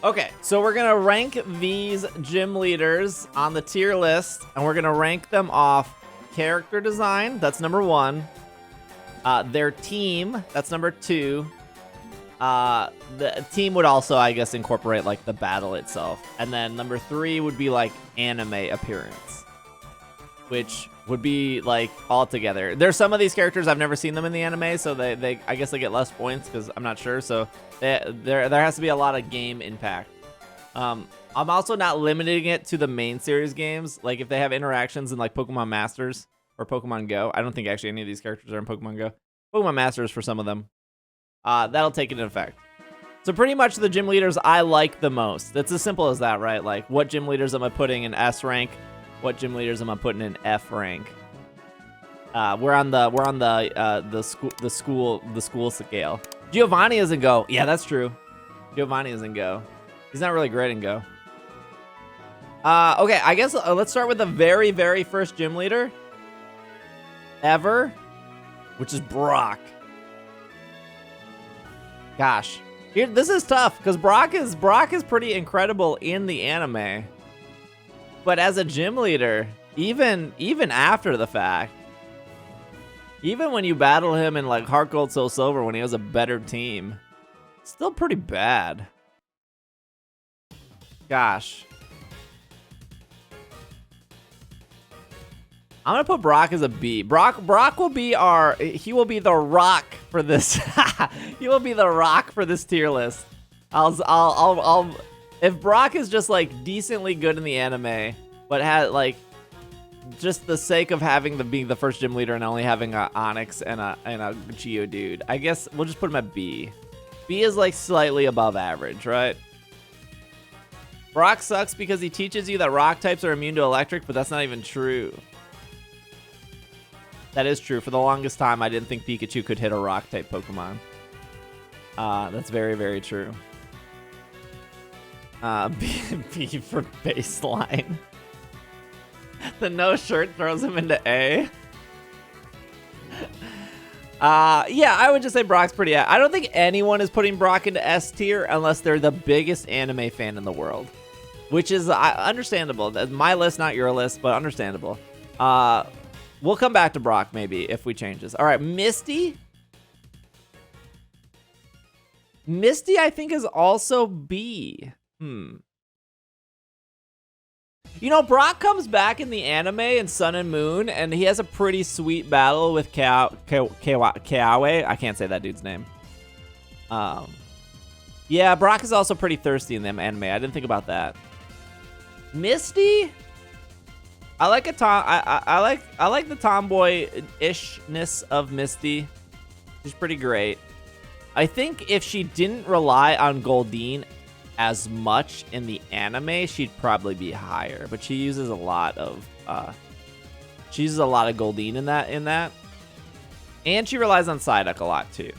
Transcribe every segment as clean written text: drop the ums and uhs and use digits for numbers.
Okay, so we're gonna rank these gym leaders on the tier list, and we're gonna rank them off character design. That's number 1. Their team. That's number 2. The team would also, I guess, incorporate like the battle itself, and then number 3 would be like anime appearance, which would be like all together. There's some of these characters I've never seen them in the anime, so they I guess they get less points because I'm not sure. So there has to be a lot of game impact. I'm also not limiting it to the main series games. Like if they have interactions in like Pokemon Masters or Pokemon Go, I don't think actually any of these characters are in Pokemon Go. Pokemon Masters for some of them. That'll take it into effect. So pretty much the gym leaders I like the most. It's as simple as that, right? Like what gym leaders am I putting in S rank? What gym leaders am I putting in F rank? We're on the school scale. Giovanni is in Go. Yeah, that's true. Giovanni is in Go. He's not really great in Go. Okay, I guess let's start with the very, very first gym leader ever, which is Brock. Gosh, this is tough because Brock is pretty incredible in the anime, but as a gym leader, even after the fact, even when you battle him in like Heart Gold Soul Silver when he has a better team, still pretty bad. Gosh, I'm gonna put Brock as a B. Brock will be he will be the rock for this. He will be the rock for this tier list. I'll if Brock is just like decently good in the anime, but had like just the sake of being the first gym leader and only having a Onyx and a Geodude, I guess we'll just put him at B. B is like slightly above average, right? Brock sucks because he teaches you that rock types are immune to electric, but that's not even true. That is true. For the longest time, I didn't think Pikachu could hit a rock-type Pokemon. That's very, very true. B for baseline. The no shirt throws him into A. Yeah, I would just say Brock's pretty... I don't think anyone is putting Brock into S tier unless they're the biggest anime fan in the world. Which is understandable. My list, not your list, but understandable. We'll come back to Brock maybe if we change this. All right, Misty. Misty, I think, is also B. You know, Brock comes back in the anime in Sun and Moon, and he has a pretty sweet battle with Kawaii. I can't say that dude's name. Yeah, Brock is also pretty thirsty in the anime. I didn't think about that. Misty? I like I like the tomboy-ishness of Misty. She's pretty great. I think if she didn't rely on Goldeen as much in the anime, she'd probably be higher. But she uses a lot of Goldeen in that. And she relies on Psyduck a lot too.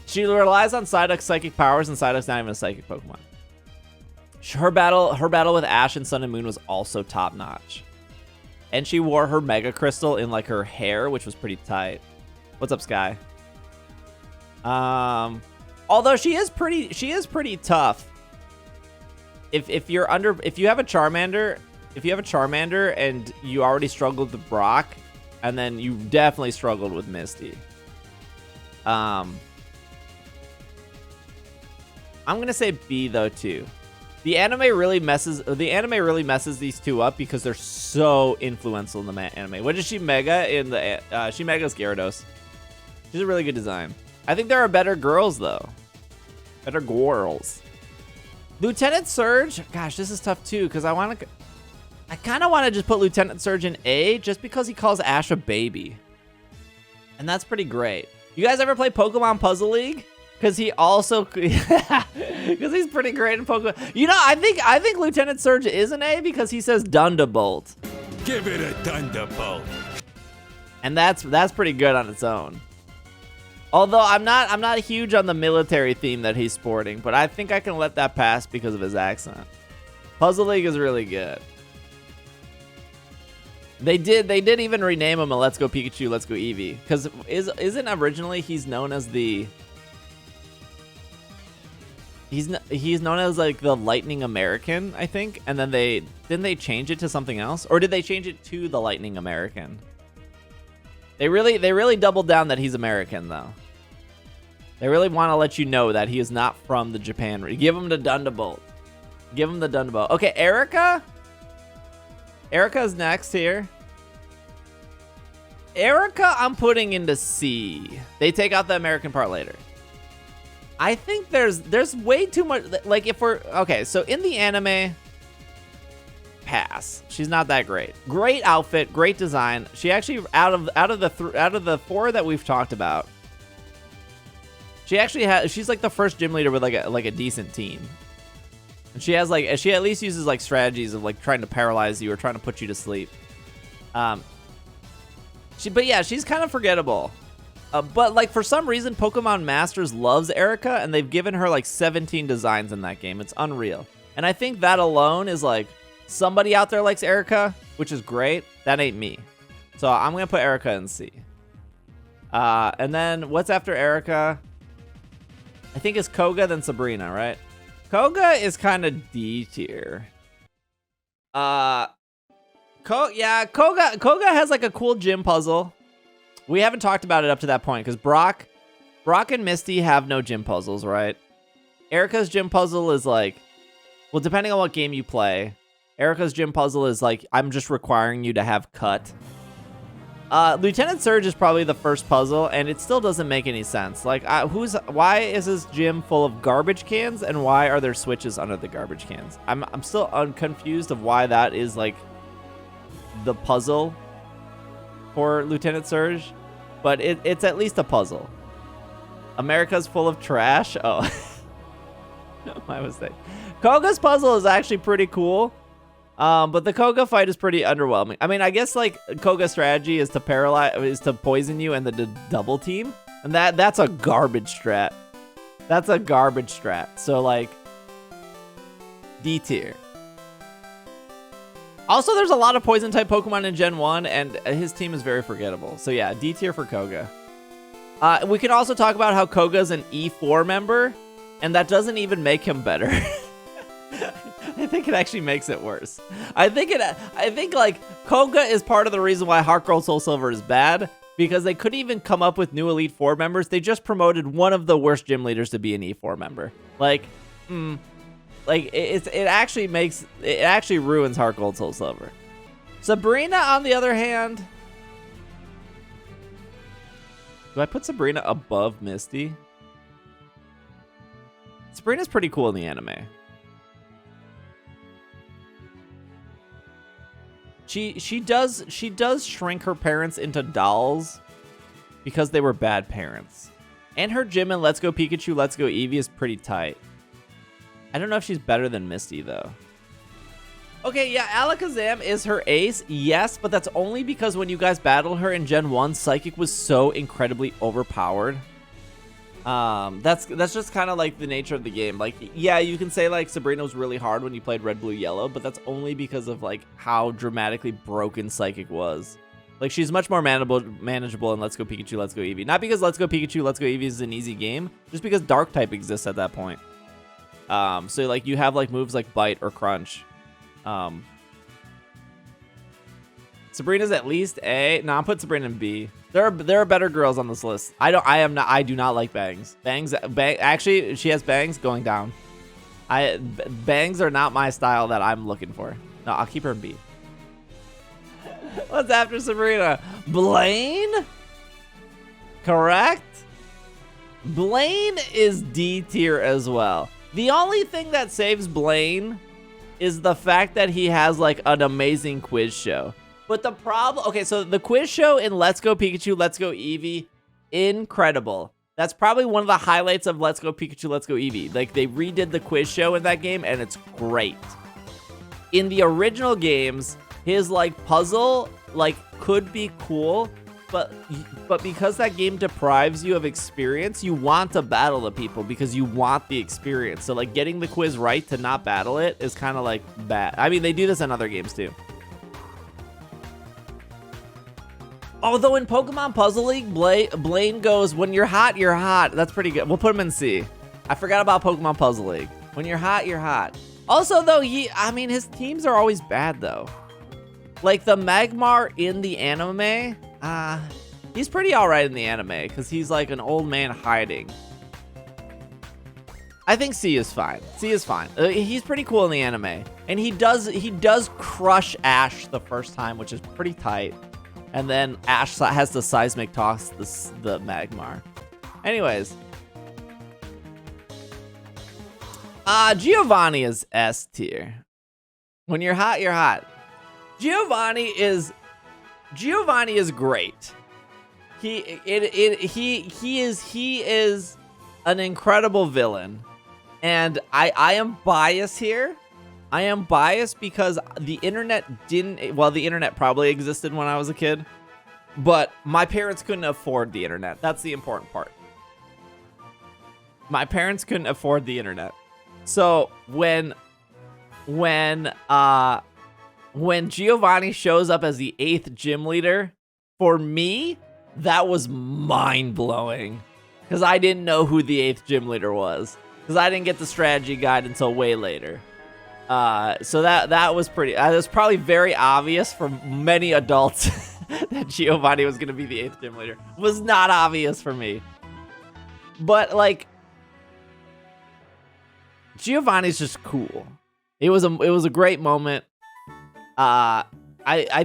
She relies on Psyduck's psychic powers, and Psyduck's not even a psychic Pokemon. Her battle with Ash in Sun and Moon was also top notch. And she wore her Mega Crystal in like her hair, which was pretty tight. What's up, Sky? Although she is pretty tough. If you have a Charmander and you already struggled with Brock, and then you definitely struggled with Misty. I'm gonna say B though too. The anime really messes these two up because they're so influential in the anime. What is she Mega in the? She Mega's Gyarados. She's a really good design. I think there are better girls though. Better girls. Lieutenant Serge. Gosh, this is tough too because I kind of want to just put Lieutenant Serge in A just because he calls Ash a baby, and that's pretty great. You guys ever play Pokemon Puzzle League? Because he also, because he's pretty great in Pokemon. You know, I think Lieutenant Serge is an A because he says Thunderbolt. Give it a Thunderbolt. And that's pretty good on its own. Although I'm not huge on the military theme that he's sporting, but I think I can let that pass because of his accent. Puzzle League is really good. They did even rename him a Let's Go Pikachu, Let's Go Eevee, because isn't originally he's known as the He's known as like the Lightning American, I think, and then didn't they change it to something else, or did they change it to the Lightning American? They really doubled down that he's American though. They really want to let you know that he is not from the Japan. Give him the Thunderbolt. Give him the Thunderbolt. Okay, Erica. Erica's next here. Erica, I'm putting into C. They take out the American part later. I think there's way too much. Like if we're okay, so in the anime, pass. She's not that great. Great outfit, great design. She actually out of the 4 that we've talked about. She's like the first gym leader with like a decent team. And she at least uses like strategies of like trying to paralyze you or trying to put you to sleep. She's kind of forgettable. But like for some reason Pokemon Masters loves Erica and they've given her like 17 designs in that game. It's unreal. And I think that alone is like somebody out there likes Erica, which is great. That ain't me. So I'm going to put Erica in C. And then what's after Erica? I think it's Koga, then Sabrina, right? Koga is kind of D tier. Koga has like a cool gym puzzle. We haven't talked about it up to that point because Brock and Misty have no gym puzzles, right? Erica's gym puzzle is like, well, depending on what game you play, Erica's gym puzzle is like, I'm just requiring you to have cut. Lieutenant Serge is probably the first puzzle, and it still doesn't make any sense. Like, why is this gym full of garbage cans, and why are there switches under the garbage cans? I'm still confused of why that is like the puzzle for Lieutenant Serge, but it's at least a puzzle. America's full of trash. Oh, my mistake. Koga's puzzle is actually pretty cool. But the Koga fight is pretty underwhelming. I mean, I guess like Koga's strategy is to poison you and the double team. And that's a garbage strat. That's a garbage strat. So like D tier. Also, there's a lot of poison type Pokemon in Gen 1 and his team is very forgettable. So yeah, D tier for Koga. We can also talk about how Koga's an E4 member and that doesn't even make him better. I think it actually makes it worse. I think like Koga is part of the reason why Heart Gold Soul Silver is bad because they couldn't even come up with new Elite Four members. They just promoted one of the worst gym leaders to be an E4 member. Like, it actually ruins Heart Gold Soul Silver. Sabrina, on the other hand, do I put Sabrina above Misty? Sabrina's pretty cool in the anime. She does shrink her parents into dolls because they were bad parents. And her gym in Let's Go Pikachu, Let's Go Eevee is pretty tight. I don't know if she's better than Misty though. Okay, yeah, Alakazam is her ace, yes, but that's only because when you guys battled her in Gen 1, Psychic was so incredibly overpowered. That's just kind of like the nature of the game. Like, yeah, you can say like Sabrina was really hard when you played Red, Blue, Yellow, but that's only because of like how dramatically broken Psychic was. Like, she's much more manageable in Let's Go Pikachu, Let's Go Eevee. Not because Let's Go Pikachu, Let's Go Eevee is an easy game, just because Dark type exists at that point. So like you have like moves like Bite or Crunch. Sabrina's at least A. No, I'm putting Sabrina in B. There are better girls on this list. I do not like Bangs. Actually, she has Bangs going down. Bangs are not my style that I'm looking for. No, I'll keep her in B. What's after Sabrina? Blaine? Correct? Blaine is D tier as well. The only thing that saves Blaine is the fact that he has like an amazing quiz show. But the problem, okay, so the quiz show in Let's Go Pikachu, Let's Go Eevee, incredible. That's probably one of the highlights of Let's Go Pikachu, Let's Go Eevee. Like, they redid the quiz show in that game, and it's great. In the original games, his, like, puzzle, like, could be cool, but because that game deprives you of experience, you want to battle the people because you want the experience. So, like, getting the quiz right to not battle it is kind of, like, bad. I mean, they do this in other games, too. Although in Pokemon Puzzle League, Blaine goes, when you're hot, you're hot. That's pretty good. We'll put him in C. I forgot about Pokemon Puzzle League. When you're hot, you're hot. Also, though, his teams are always bad, though. Like, the Magmar in the anime, he's pretty alright in the anime, because he's like an old man hiding. I think C is fine. C is fine. He's pretty cool in the anime. And he does crush Ash the first time, which is pretty tight. And then Ash has the seismic toss the Magmar. Anyways. Giovanni is S tier. When you're hot, you're hot. Giovanni is great. He is an incredible villain. And I am biased here. I am biased because the internet the internet probably existed when I was a kid, but my parents couldn't afford the internet. That's the important part. My parents couldn't afford the internet. So when Giovanni shows up as the 8th gym leader, for me, that was mind-blowing. Because I didn't know who the 8th gym leader was. Because I didn't get the strategy guide until way later. So that was pretty... it was probably very obvious for many adults that Giovanni was going to be the 8th gym leader. It was not obvious for me. But, like... Giovanni's just cool. It was a great moment. I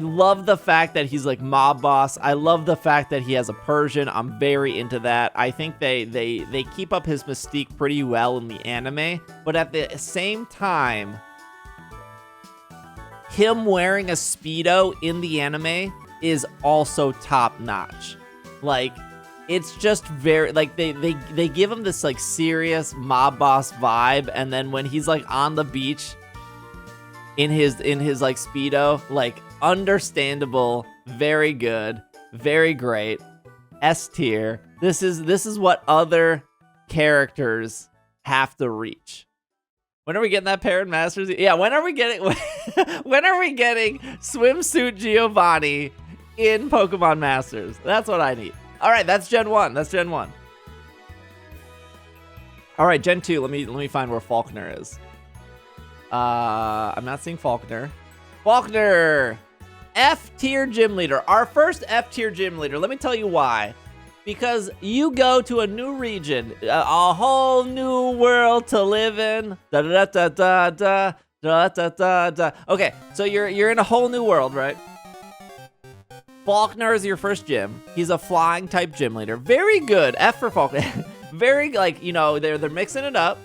love the fact that he's like mob boss. I love the fact that he has a Persian. I'm very into that. I think they keep up his mystique pretty well in the anime, but at the same time, him wearing a Speedo in the anime is also top notch. Like, it's just very, like, they give him this like serious mob boss vibe, and then when he's like on the beach in his like Speedo, like, understandable, very good, very great, S tier. This is what other characters have to reach. When are we getting that Parent Masters? Yeah, when are we getting Swimsuit Giovanni in Pokemon Masters? That's what I need. All right, that's Gen 1. That's Gen 1. All right, Gen 2. Let me find where Volkner is. I'm not seeing Volkner. Volkner! F tier gym leader. Our first F tier gym leader. Let me tell you why. Because you go to a new region, a whole new world to live in. Da da da da da da da da da. Okay, so you're in a whole new world, right? Volkner is your first gym. He's a flying type gym leader. Very good. F for Volkner. Very, like, you know, they're mixing it up.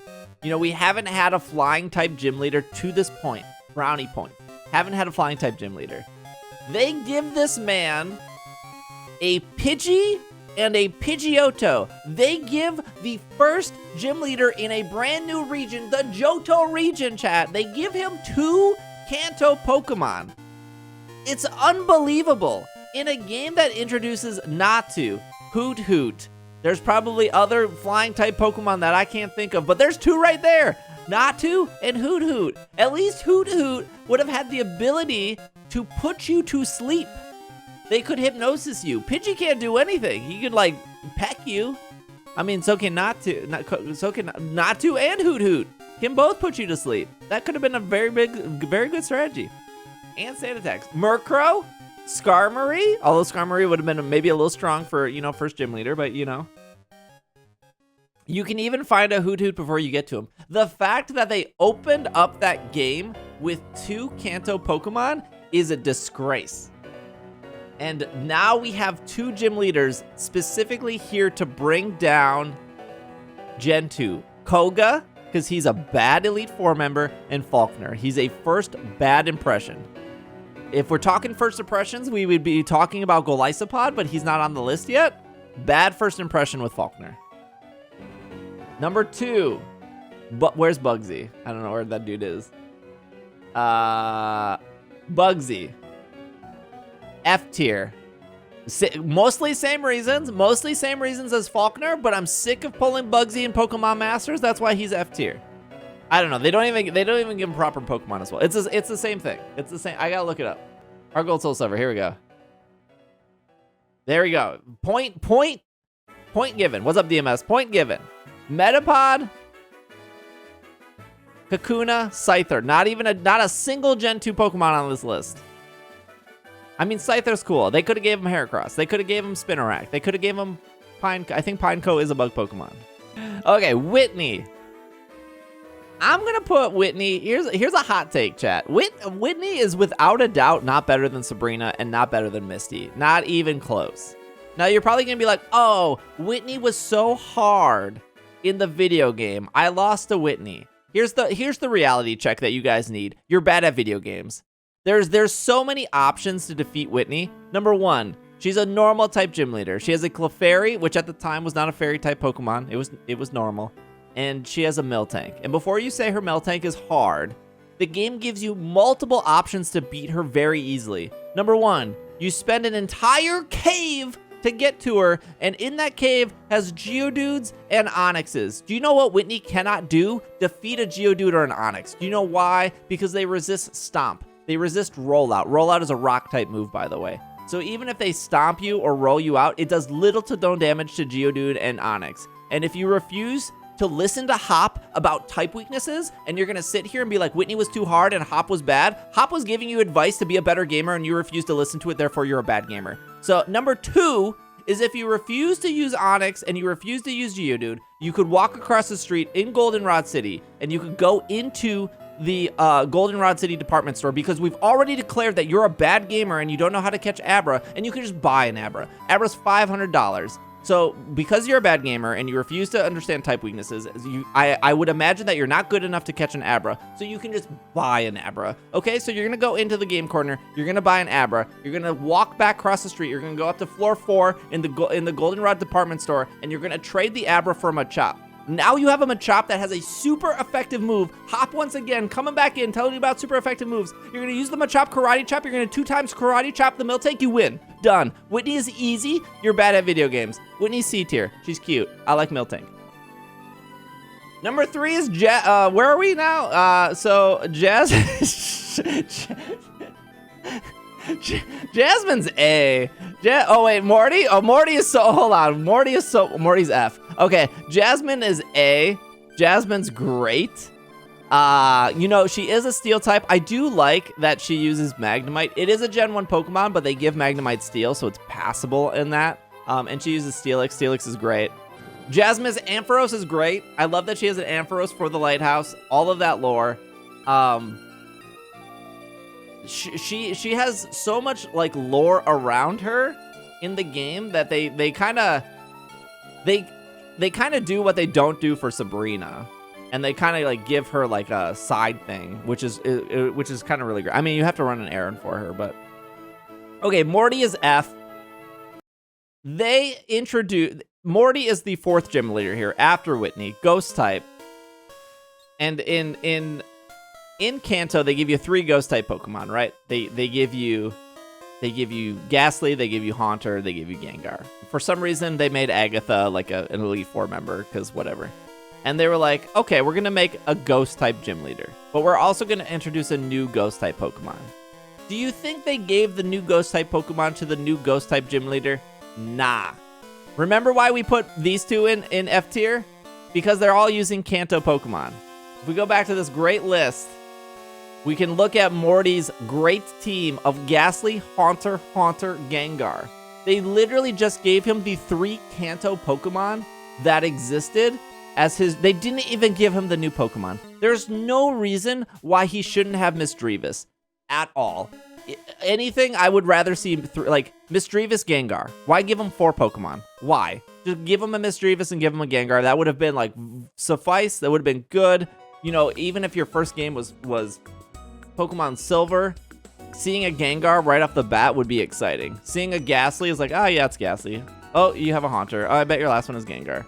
You know, we haven't had a flying type gym leader to this point. Brownie point. Haven't had a flying type gym leader. They give this man a Pidgey and a Pidgeotto. They give the first gym leader in a brand new region, the Johto region, chat. They give him 2 Kanto Pokemon. It's unbelievable. In a game that introduces Natu, Hoot Hoot, there's probably other flying type Pokemon that I can't think of, but there's 2 right there. Natu and Hoot Hoot. At least Hoot Hoot would have had the ability to put you to sleep. They could hypnosis you. Pidgey can't do anything. He could, like, peck you. I mean, so can Natu and Hoot Hoot. Can both put you to sleep. That could have been a very good strategy. And sand attacks. Murkrow, Skarmory. Although Skarmory would have been maybe a little strong for, you know, first gym leader, but, you know. You can even find a Hoot Hoot before you get to him. The fact that they opened up that game with 2 Kanto Pokemon is a disgrace. And now we have 2 gym leaders specifically here to bring down Gen 2. Koga, because he's a bad Elite Four member, and Volkner. He's a first bad impression. If we're talking first impressions, we would be talking about Golisopod, but he's not on the list yet. Bad first impression with Volkner. Number 2. But where's Bugsy? I don't know where that dude is. Bugsy. F tier. Mostly same reasons as Volkner, but I'm sick of pulling Bugsy in Pokemon Masters. That's why he's F tier. I don't know. They don't even give him proper Pokemon as well. It's the same thing. It's the same. I gotta look it up. Our Gold Soul Silver. Here we go. There we go. Point given. What's up, DMS? Point given. Metapod, Kakuna, Scyther. Not a single Gen 2 Pokemon on this list. I mean, Scyther's cool. They could have gave him Heracross. They could have gave him Spinarak. They could have gave him I think Pineco is a bug Pokemon. Okay, Whitney. I'm going to put Whitney. Here's a hot take, chat. Whitney is without a doubt not better than Sabrina and not better than Misty. Not even close. Now, you're probably going to be like, oh, Whitney was so hard in the video game. I lost to Whitney. Here's the reality check that you guys need. You're bad at video games. There's so many options to defeat Whitney. Number one, she's a normal type gym leader. She has a Clefairy, which at the time was not a fairy type Pokemon. It was normal. And she has a Miltank. And before you say her Miltank is hard, the game gives you multiple options to beat her very easily. Number one, you spend an entire cave to get to her, and in that cave has Geodudes and Onixes. Do you know what Whitney cannot do? Defeat a Geodude or an Onix. Do you know why? Because they resist Stomp. They resist Rollout. Rollout is a rock-type move, by the way. So even if they stomp you or roll you out, it does little to no damage to Geodude and Onix. And if you refuse to listen to Hop about type weaknesses, and you're going to sit here and be like, Whitney was too hard and Hop was bad, Hop was giving you advice to be a better gamer, and you refuse to listen to it, therefore you're a bad gamer. So number two is if you refuse to use Onix and you refuse to use Geodude, you could walk across the street in Goldenrod City, and you could go into the Goldenrod City department store, because we've already declared that you're a bad gamer and you don't know how to catch Abra, and you can just buy an Abra. Abra's $500. So because you're a bad gamer and you refuse to understand type weaknesses, I would imagine that you're not good enough to catch an Abra, so you can just buy an Abra. Okay, so you're going to go into the game corner, you're going to buy an Abra, you're going to walk back across the street, you're going to go up to floor 4 in the Goldenrod department store, and you're going to trade the Abra for a Machop. Now you have a Machop that has a super effective move. Hop once again, coming back in, telling you about super effective moves. You're going to use the Machop Karate Chop. You're going to 2 times Karate Chop the Miltank. You win. Done. Whitney is easy. You're bad at video games. Whitney's C tier. She's cute. I like Miltank. Number 3 is where are we now? So Jasmine's A. Oh wait, Morty? Oh, Morty is so, hold on. Morty's F. Okay, Jasmine is A. Jasmine's great. You know, she is a steel type. I do like that she uses Magnemite. It is a Gen 1 Pokemon, but they give Magnemite steel, so it's passable in that. And she uses Steelix. Steelix is great. Jasmine's Ampharos is great. I love that she has an Ampharos for the Lighthouse. All of that lore. She has so much like lore around her in the game that they kind of do what they don't do for Sabrina, and they kind of like give her like a side thing, which is kind of really great. I mean, you have to run an errand for her, but okay. Morty is F. They introduce Morty is the 4th gym leader here after Whitney, Ghost type, and in Kanto, they give you 3 ghost-type Pokemon, right? They give you Ghastly, they give you Haunter, they give you Gengar. For some reason, they made Agatha like an Elite 4 member, because whatever. And they were like, okay, we're going to make a ghost-type gym leader, but we're also going to introduce a new ghost-type Pokemon. Do you think they gave the new ghost-type Pokemon to the new ghost-type gym leader? Nah. Remember why we put these 2 in F tier? Because they're all using Kanto Pokemon. If we go back to this great list, we can look at Morty's great team of Ghastly, Haunter, Gengar. They literally just gave him the 3 Kanto Pokemon that existed as his. They didn't even give him the new Pokemon. There's no reason why he shouldn't have Misdreavus at all. Anything I would rather see, like Misdreavus, Gengar. Why give him 4 Pokemon? Why? Just give him a Misdreavus and give him a Gengar. That would have been like suffice. That would have been good. You know, even if your first game was Pokemon Silver, seeing a Gengar right off the bat would be exciting. Seeing a Ghastly is like, oh yeah, it's Ghastly. Oh, you have a Haunter. Oh, I bet your last one is Gengar.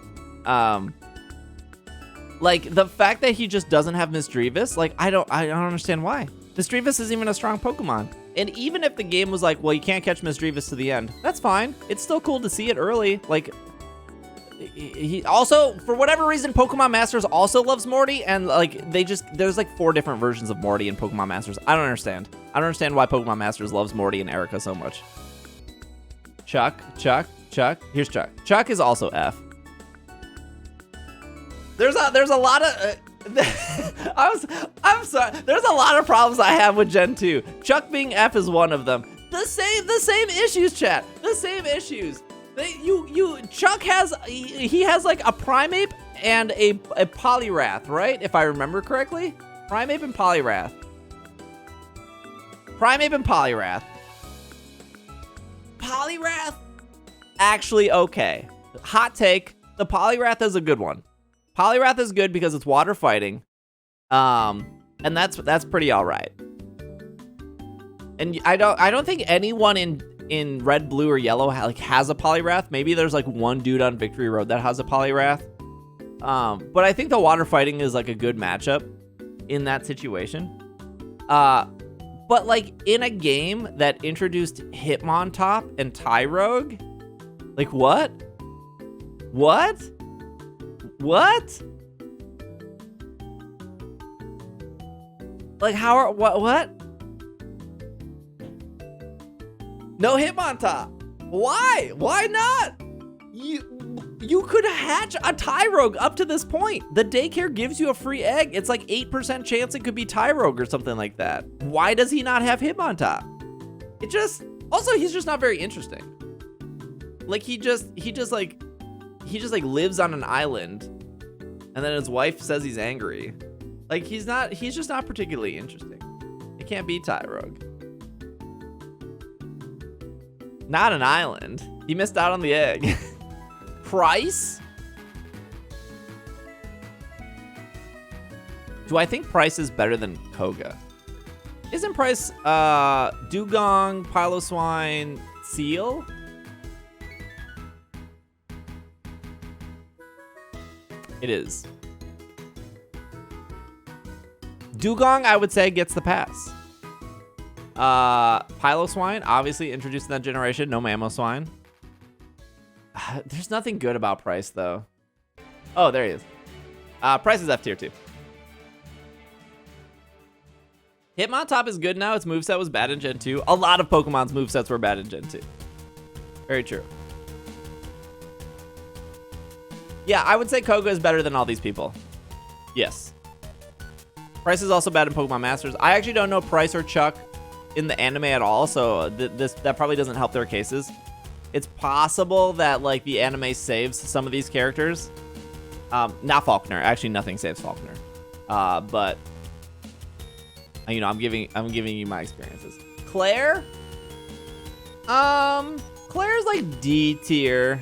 Like the fact that he just doesn't have Misdreavus, like I don't understand why. Misdreavus isn't even a strong Pokemon. And even if the game was like, well, you can't catch Misdreavus to the end, that's fine. It's still cool to see it early. Like, he also, for whatever reason, Pokemon Masters also loves Morty, and like there's like 4 different versions of Morty in Pokemon Masters. I don't understand why Pokemon Masters loves Morty and Erica so much. Chuck. Here's Chuck. Chuck is also F. There's a lot of I'm sorry. There's a lot of problems I have with Gen 2. Chuck being F is one of them. The same issues, chat. The same issues. Chuck has he has like a Primeape and a Poliwrath, right? If I remember correctly, Primeape and Poliwrath. Poliwrath, actually okay. Hot take: the Poliwrath is a good one. Poliwrath is good because it's water fighting, and that's pretty all right. And I don't think anyone in red, blue, or yellow has a Poliwrath. Maybe there's like one dude on Victory Road that has a Poliwrath. But I think the water fighting is like a good matchup in that situation. But like in a game that introduced Hitmontop and Tyrogue, like what? Like what? No Hitmontop. Why? Why not? You could hatch a Tyrogue up to this point. The daycare gives you a free egg. It's like 8% chance it could be Tyrogue or something like that. Why does he not have Hitmontop? Also, he's just not very interesting. Like he just lives on an island, and then his wife says he's angry. Like he's just not particularly interesting. It can't be Tyrogue. Not an island. He missed out on the egg. Price? Do I think Price is better than Koga? Isn't Price Dugong, Piloswine, Seal? It is. Dugong, I would say, gets the pass. Piloswine, obviously introduced in that generation. No Mamoswine. There's nothing good about Price, though. Oh, there he is. Price is F tier 2. Hitmontop is good now. Its moveset was bad in Gen 2. A lot of Pokemon's movesets were bad in Gen 2. Very true. Yeah, I would say Koga is better than all these people. Yes. Price is also bad in Pokemon Masters. I actually don't know Price or Chuck in the anime at all, so that probably doesn't help their cases. It's possible that like the anime saves some of these characters. Not Volkner. Actually, nothing saves Volkner. But you know, I'm giving you my experiences. Claire? Claire's like D tier.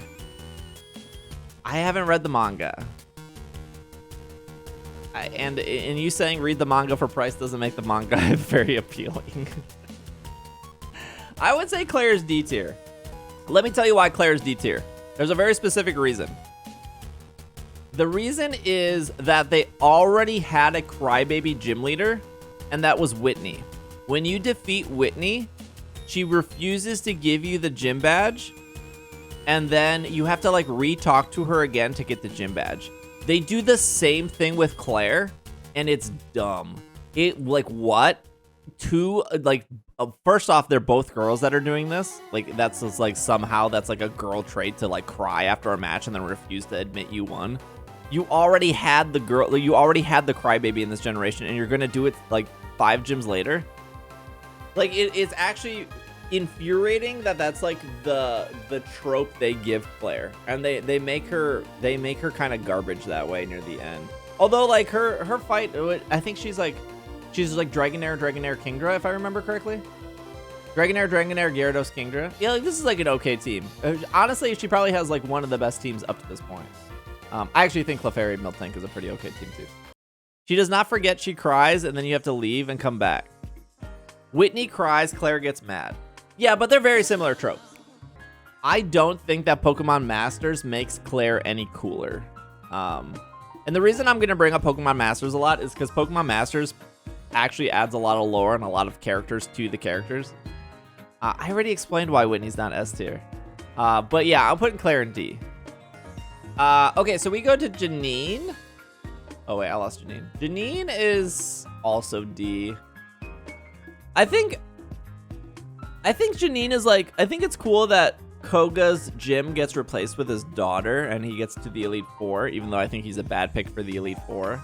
I haven't read the manga. And you saying read the manga for Price doesn't make the manga very appealing. I would say Claire's D tier. Let me tell you why Claire's D tier. There's a very specific reason. The reason is that they already had a crybaby gym leader, and that was Whitney. When you defeat Whitney, she refuses to give you the gym badge, and then you have to like re-talk to her again to get the gym badge. They do the same thing with Claire, and it's dumb. What? First off, they're both girls that are doing this. Like, that's just, like, somehow that's, like, a girl trait to, like, cry after a match and then refuse to admit you won. You already had the crybaby in this generation, and you're gonna do it, like, 5 gyms later? Like, it's actually infuriating that's, like, the trope they give Claire. And they make her kind of garbage that way near the end. Although, like, her fight, I think she's Dragonair, Kingdra, if I remember correctly. Dragonair, Gyarados, Kingdra. Yeah, like, this is like an okay team. Honestly, she probably has like one of the best teams up to this point. I actually think Clefairy Miltank is a pretty okay team too. She does not forget she cries, and then you have to leave and come back. Whitney cries, Claire gets mad. Yeah, but they're very similar tropes. I don't think that Pokemon Masters makes Claire any cooler. And the reason I'm going to bring up Pokemon Masters a lot is because Pokemon Masters actually adds a lot of lore and a lot of characters to the characters. I already explained why Whitney's not S tier. But yeah, I'm putting Claire in D. Okay, so we go to Janine. Oh wait, I lost Janine. Janine is also D. I think Janine is like, I think it's cool that Koga's gym gets replaced with his daughter and he gets to the Elite Four, even though I think he's a bad pick for the Elite Four.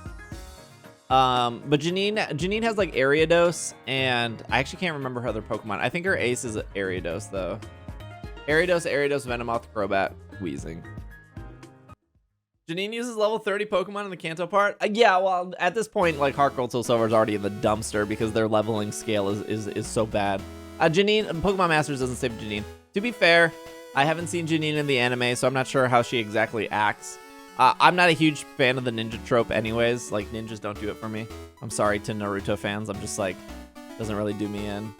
But Janine has like Ariados, and I actually can't remember her other Pokemon. I think her ace is Ariados though. Ariados, Venomoth, Crobat, Weezing. Janine uses level 30 Pokemon in the Kanto part. Yeah, well, at this point, like Heart Gold Soul Silver is already in the dumpster because their leveling scale is so bad. Janine, Pokemon Masters doesn't save Janine. To be fair, I haven't seen Janine in the anime, so I'm not sure how she exactly acts. I'm not a huge fan of the ninja trope anyways. Like, ninjas don't do it for me. I'm sorry to Naruto fans. I'm just like, doesn't really do me in.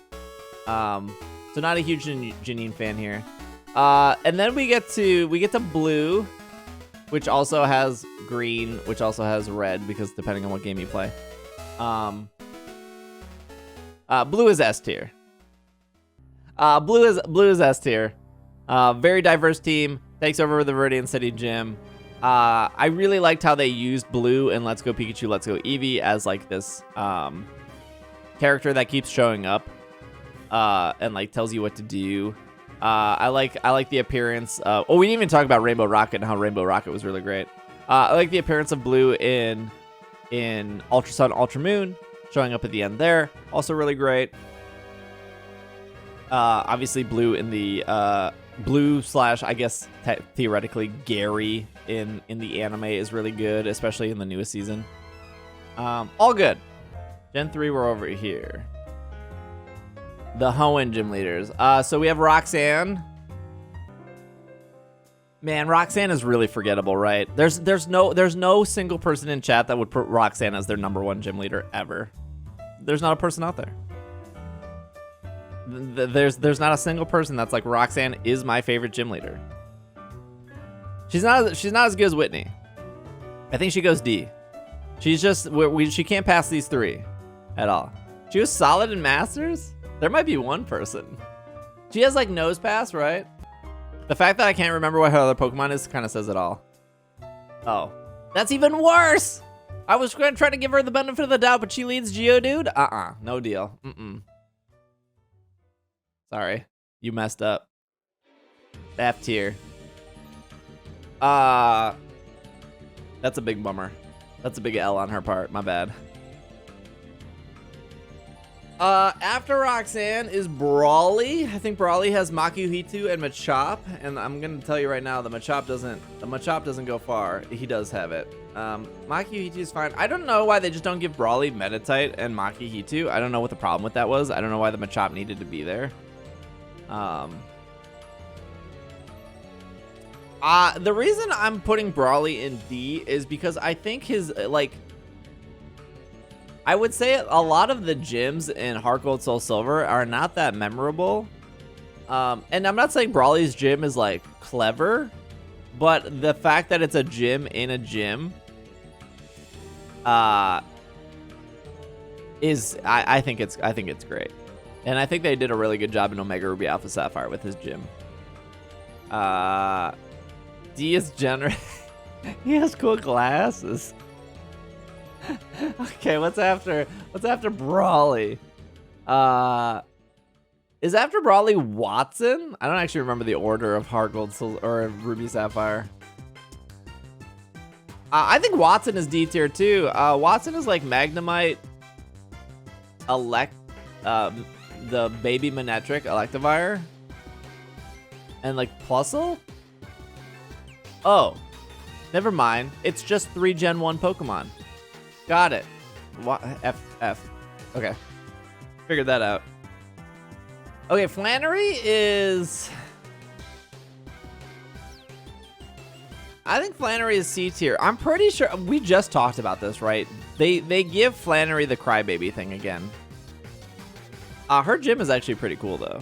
So not a huge Janine fan here. And then we get to Blue, which also has green, which also has red, because depending on what game you play. Blue is S tier. Blue is S tier. Very diverse team. Takes over the Viridian City Gym. I really liked how they used Blue in Let's Go Pikachu, Let's Go Eevee as like this character that keeps showing up and like tells you what to do. I like the appearance. Oh, we didn't even talk about Rainbow Rocket and how Rainbow Rocket was really great. I like the appearance of Blue in Ultra Sun, Ultra Moon, showing up at the end there. Also really great. Obviously Blue in the Blue / I guess theoretically Gary in the anime is really good, especially in the newest season. All good. Gen 3, we're over here. The Hoenn gym leaders. So we have Roxanne. Man, Roxanne is really forgettable, right? There's no single person in chat that would put Roxanne as their #1 gym leader ever. There's not a person out there. There's not a single person that's like, Roxanne is my favorite gym leader. She's not as good as Whitney. I think she goes D. She's just she can't pass these 3 at all. She was solid in Masters. There might be one person. She has like nose pass, right? The fact that I can't remember what her other Pokemon is kind of says it all. Oh, that's even worse. I was going to try to give her the benefit of the doubt, but she leads Geodude? No deal. Sorry, you messed up. F tier. That's a big bummer. That's a big L on her part, my bad. After Roxanne is Brawley. I think Brawley has Makuhito and Machop, and I'm gonna tell you right now, the Machop doesn't go far. He does have it. Makuhito is fine. I don't know why they just don't give Brawley Meditite and Makuhito. I don't know what the problem with that was. I don't know why the Machop needed to be there. The reason I'm putting Brawley in D is because I think his, like, I would say a lot of the gyms in Heart Gold Soul Silver are not that memorable. And I'm not saying Brawley's gym is like clever, but the fact that it's a gym in a gym is I think it's great. And I think they did a really good job in Omega Ruby Alpha Sapphire with his gym. D is generous. He has cool glasses. Okay, what's after Brawley? Is after Brawley Watson? I don't actually remember the order of Heart Gold or Ruby Sapphire. I think Watson is D tier too. Watson is like Magnemite, the baby Manectric Electivire, and like Plusle. Oh, never mind. It's just 3 Gen 1 Pokemon. Got it. F. Okay. Figured that out. Okay, Flannery is... I think Flannery is C tier. I'm pretty sure... We just talked about this, right? They give Flannery the crybaby thing again. Her gym is actually pretty cool, though.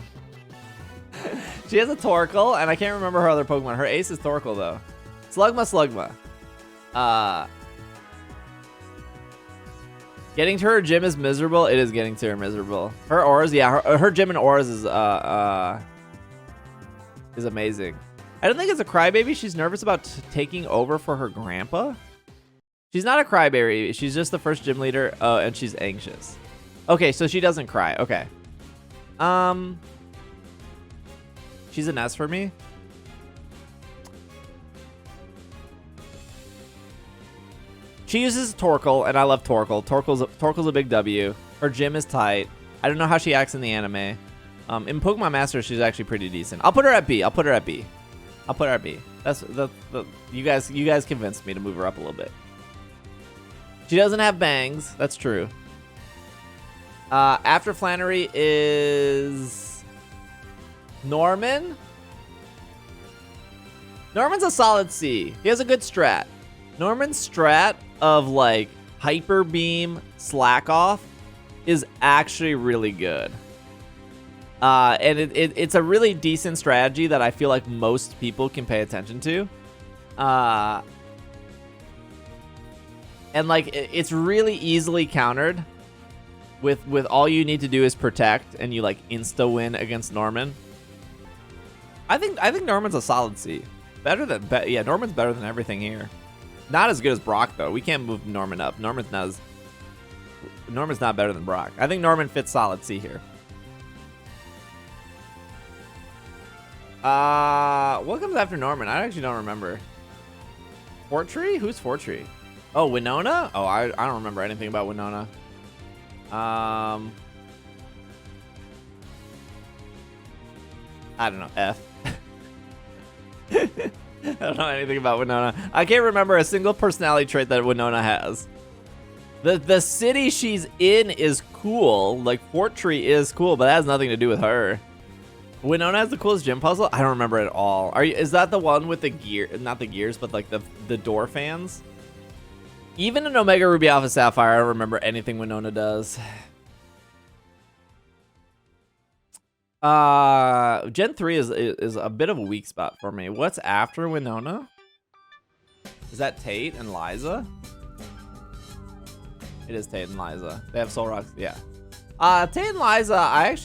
She has a Torkoal, and I can't remember her other Pokemon. Her ace is Torkoal, though. Slugma. Getting to her gym is miserable. It is getting to her miserable. Her auras, yeah, her gym and auras is amazing. I don't think it's a crybaby. She's nervous about taking over for her grandpa. She's not a crybaby. She's just the first gym leader, and she's anxious. Okay, so she doesn't cry. Okay. She's an S for me. She uses Torkoal, and I love Torkoal. Torkoal's a big W. Her gym is tight. I don't know how she acts in the anime. In Pokemon Masters, she's actually pretty decent. I'll put her at B. That's you guys convinced me to move her up a little bit. She doesn't have bangs. That's true. After Flannery is Norman. Norman's a solid C. He has a good strat. Norman's strat of like Hyper Beam Slack Off is actually really good. And it's a really decent strategy that I feel like most people can pay attention to. And like it's really easily countered with all you need to do is protect and you like insta win against Norman. I think Norman's a solid C. Yeah, Norman's better than everything here. Not as good as Brock though. We can't move Norman up. Norman's not better than Brock. I think Norman fits solid C here. What comes after Norman? I actually don't remember. Fortree? Who's Fortree? Oh, Winona? Oh, I don't remember anything about Winona. I don't know. F. I don't know anything about Winona. I can't remember a single personality trait that Winona has. The city she's in is cool. Like, Fortree is cool, but that has nothing to do with her. Winona has the coolest gym puzzle? I don't remember at all. Is that the one with the gear? Not the gears, but like the door fans? Even in Omega Ruby Alpha Sapphire, I don't remember anything Winona does. Gen 3 is a bit of a weak spot for me. What's after Winona? Is that Tate and Liza? It is Tate and Liza. They have Soul Rocks, yeah. Tate and Liza, I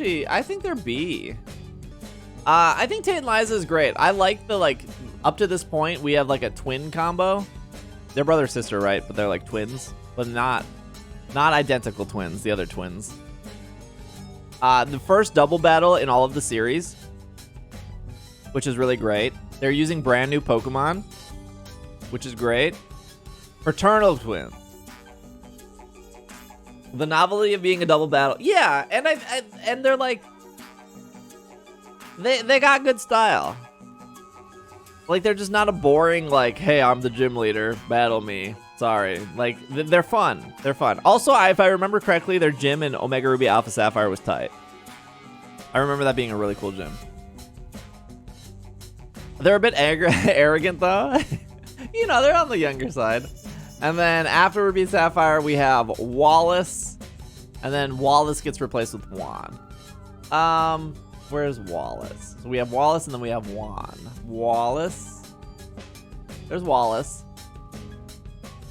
think they're B. I think Tate and Liza is great. I like the, like, up to this point, we have, like, a twin combo. They're brother-sister, right? But they're, like, twins. But not identical twins, the other twins. The first double battle in all of the series, which is really great. They're using brand new Pokemon, which is great. Fraternal twins. The novelty of being a double battle. Yeah, and they're, like... They got good style. Like, they're just not a boring, like, hey, I'm the gym leader, battle me. Sorry. Like, they're fun. They're fun. Also, if I remember correctly, their gym in Omega Ruby Alpha Sapphire was tight. I remember that being a really cool gym. They're a bit arrogant, though. You know, they're on the younger side. And then after Ruby Sapphire, we have Wallace. And then Wallace gets replaced with Juan. Where's Wallace? So we have Wallace and then we have Juan. Wallace. There's Wallace.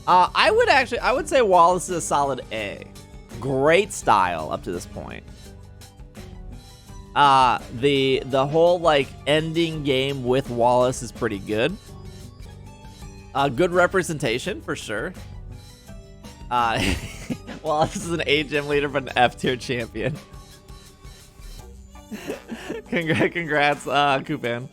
I would say Wallace is a solid A. Great style up to this point. The whole like ending game with Wallace is pretty good. Good representation for sure. Wallace is an A gym leader but an F tier champion. Congrats, Kupan.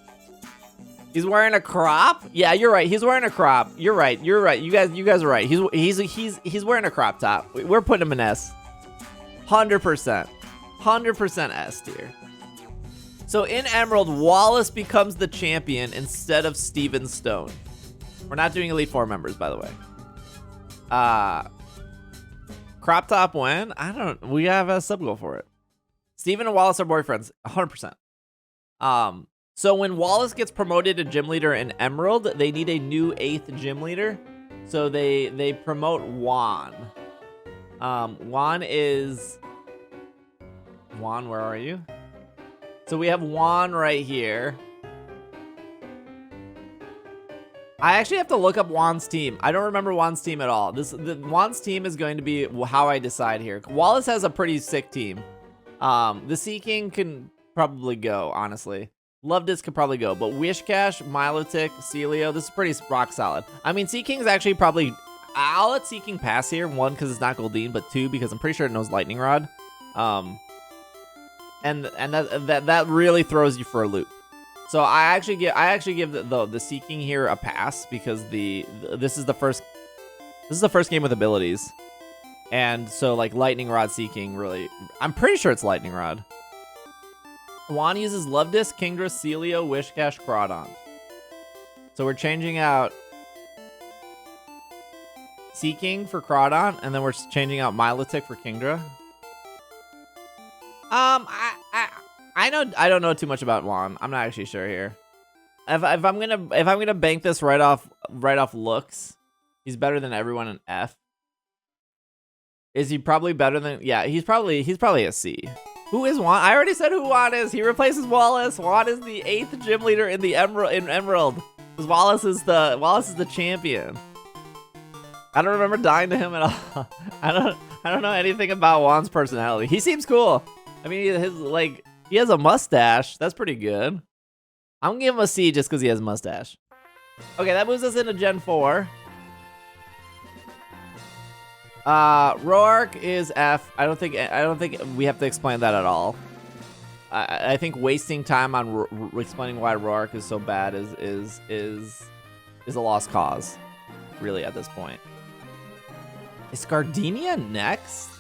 He's wearing a crop? Yeah, you're right. He's wearing a crop. You're right. You guys are right. He's wearing a crop top. We're putting him in S. 100%. 100% S tier. So in Emerald, Wallace becomes the champion instead of Steven Stone. We're not doing Elite Four members, by the way. Crop top when? We have a sub goal for it. Steven and Wallace are boyfriends, 100%. So when Wallace gets promoted to gym leader in Emerald, they need a new 8th gym leader. So they promote Juan. Juan, where are you? So we have Juan right here. I actually have to look up Juan's team. I don't remember Juan's team at all. Juan's team is going to be how I decide here. Wallace has a pretty sick team. The Sea King can probably go, honestly. Love Disc could probably go, but Wishcash, Milotic, Celio, this is pretty rock solid. I mean, Sea King's actually probably... I'll let Sea King pass here. 1, because it's not Goldeen, but 2, because I'm pretty sure it knows Lightning Rod. And that really throws you for a loop. So I actually give the Sea King here a pass, because this is the first This is the first game with abilities. And so, like, Lightning Rod Seeking really... I'm pretty sure it's Lightning Rod. Juan uses Love Disc, Kingdra, Celio, Wishcash, Crawdon. So we're changing out Seeking for Crawdon, and then we're changing out Milotic for Kingdra. I don't know too much about Juan. I'm not actually sure here. If I'm gonna bank this right off looks, he's better than everyone in F. Is he probably better than? Yeah, he's probably a C. Who is Juan? I already said who Juan is. He replaces Wallace. Juan is the 8th gym leader in the Emerald. Because Wallace is the champion. I don't remember dying to him at all. I don't know anything about Juan's personality. He seems cool. I mean, he has a mustache. That's pretty good. I'm gonna give him a C just because he has a mustache. Okay, that moves us into Gen 4. Roark is F. I don't think we have to explain that at all. I think wasting time on explaining why Roark is so bad is a lost cause, really, at this point. Is Gardenia next?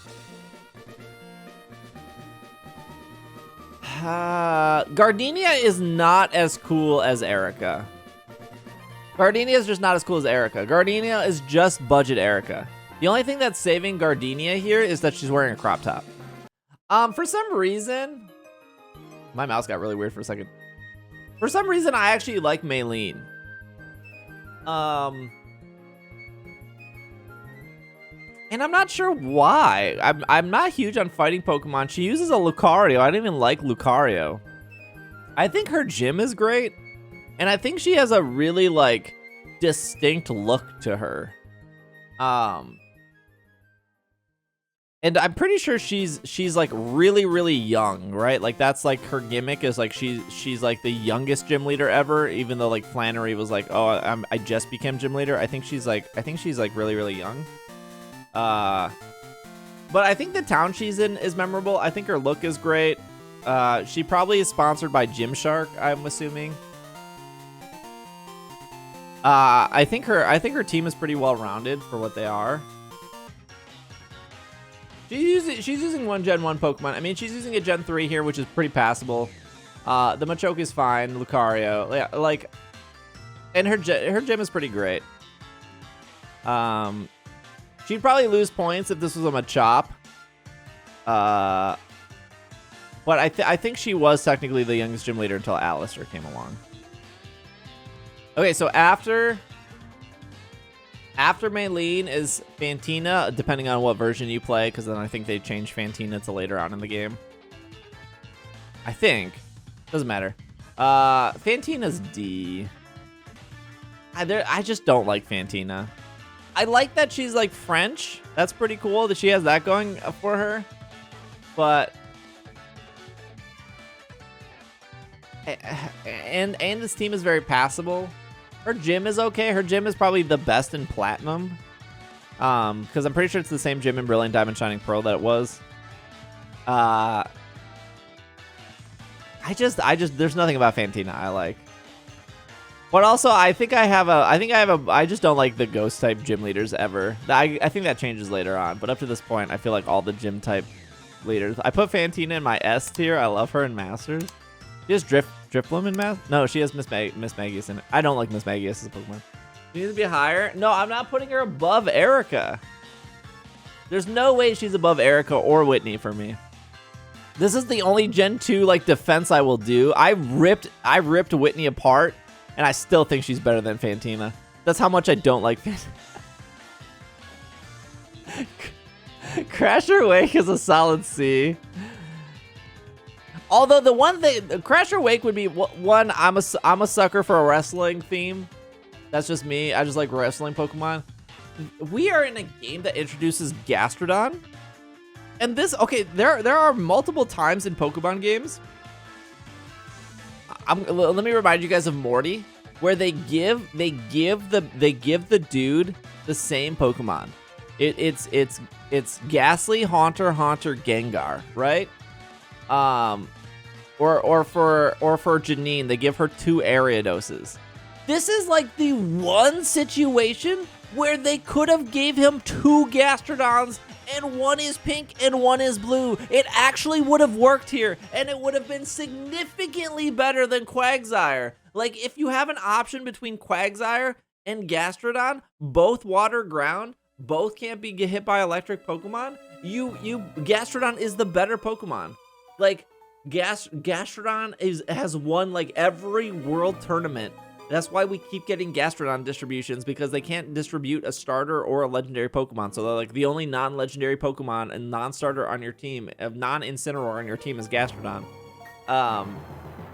Gardenia is not as cool as Erica. Gardenia is just not as cool as Erica. Gardenia is just budget Erica. The only thing that's saving Gardenia here is that she's wearing a crop top. For some reason, my mouse got really weird for a second. For some reason, I actually like Maylene. And I'm not sure why. I'm not huge on fighting Pokemon. She uses a Lucario. I don't even like Lucario. I think her gym is great. And I think she has a really, like, distinct look to her. And I'm pretty sure she's like really, really young, right? Like that's like her gimmick is like she's like the youngest gym leader ever, even though like Flannery was like, oh, I just became gym leader. I think she's like really, really young. But I think the town she's in is memorable. I think her look is great. She probably is sponsored by Gymshark, I'm assuming. I think her team is pretty well rounded for what they are. She's using one Gen 1 Pokemon. I mean, she's using a Gen 3 here, which is pretty passable. The Machoke is fine. Lucario, yeah, like, and her gym is pretty great. She'd probably lose points if this was a Machop. But I think she was technically the youngest gym leader until Alistair came along. Okay, so after Maylene is Fantina, depending on what version you play, because then I think they changed Fantina to later on in the game. I think. Doesn't matter. Fantina's D. I just don't like Fantina. I like that she's like French. That's pretty cool that she has that going for her. But and this team is very passable. Her gym is okay. Her gym is probably the best in Platinum. Because I'm pretty sure it's the same gym in Brilliant Diamond Shining Pearl that it was. I just there's nothing about Fantina I like. But also I just don't like the ghost type gym leaders ever. I think that changes later on, but up to this point I feel like all the gym type leaders. I put Fantina in my S tier. I love her in Masters. She has Drifloon in Math? No, she has Miss Magius in it. I don't like Miss Magius as a Pokemon. She needs to be higher. No, I'm not putting her above Erica. There's no way she's above Erica or Whitney for me. This is the only Gen 2 like defense I will do. I ripped Whitney apart, and I still think she's better than Fantina. That's how much I don't like Fantina. Crasher Wake is a solid C. Although the one thing, Crasher Wake would be one. I'm a sucker for a wrestling theme. That's just me. I just like wrestling Pokemon. We are in a game that introduces Gastrodon, and this there are multiple times in Pokemon games. Let me remind you guys of Morty, where they give the dude the same Pokemon. It's Ghastly, Haunter, Gengar, right? Or for Janine, they give her 2 Ariadoses. This is like the one situation where they could have gave him 2 Gastrodons and one is pink and one is blue. It actually would have worked here, and it would have been significantly better than Quagsire. Like, if you have an option between Quagsire and Gastrodon, both water ground, both can't be hit by electric Pokemon, Gastrodon is the better Pokemon. Like, Gastrodon has won like every world tournament. That's why we keep getting Gastrodon distributions, because they can't distribute a starter or a legendary Pokemon. So they're like the only non-legendary Pokemon and non-starter on your team, non-Incineroar on your team is Gastrodon.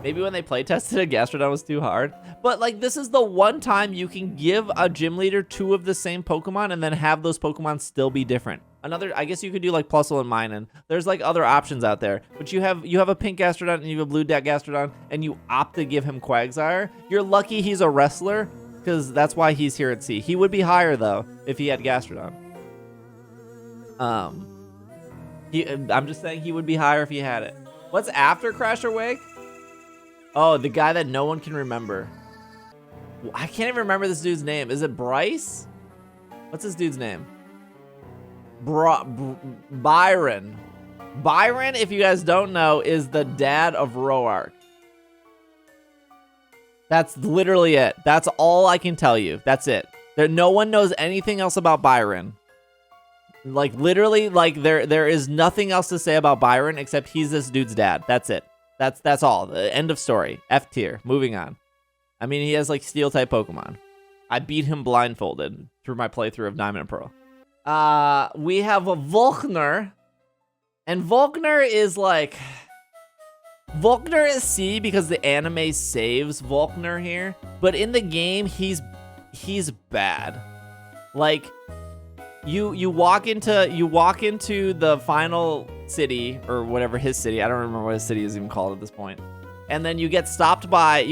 Maybe when they play tested it, Gastrodon was too hard. But like, this is the one time you can give a gym leader 2 of the same Pokemon and then have those Pokemon still be different. I guess you could do like Plusle and Minun. There's like other options out there, but you have a pink Gastrodon and you have a blue Gastrodon, and you opt to give him Quagsire. You're lucky he's a wrestler, because that's why he's here at C. He would be higher though if he had Gastrodon. I'm just saying he would be higher if he had it. What's after Crash or Wake? Oh, the guy that no one can remember. I can't even remember this dude's name. Is it Bryce? What's this dude's name? Byron. Byron, if you guys don't know, is the dad of Roark. That's literally it. That's all I can tell you. That's it. No one knows anything else about Byron. Like, literally, like, there is nothing else to say about Byron except he's this dude's dad. That's it. That's all. The end of story. F tier. Moving on. I mean, he has like steel type Pokemon. I beat him blindfolded through my playthrough of Diamond and Pearl. We have a Volkner, and Volkner is like, Volkner is C because the anime saves Volkner here, but in the game he's bad. Like, you walk into the final city, or whatever his city, I don't remember what his city is even called at this point, and then you get stopped by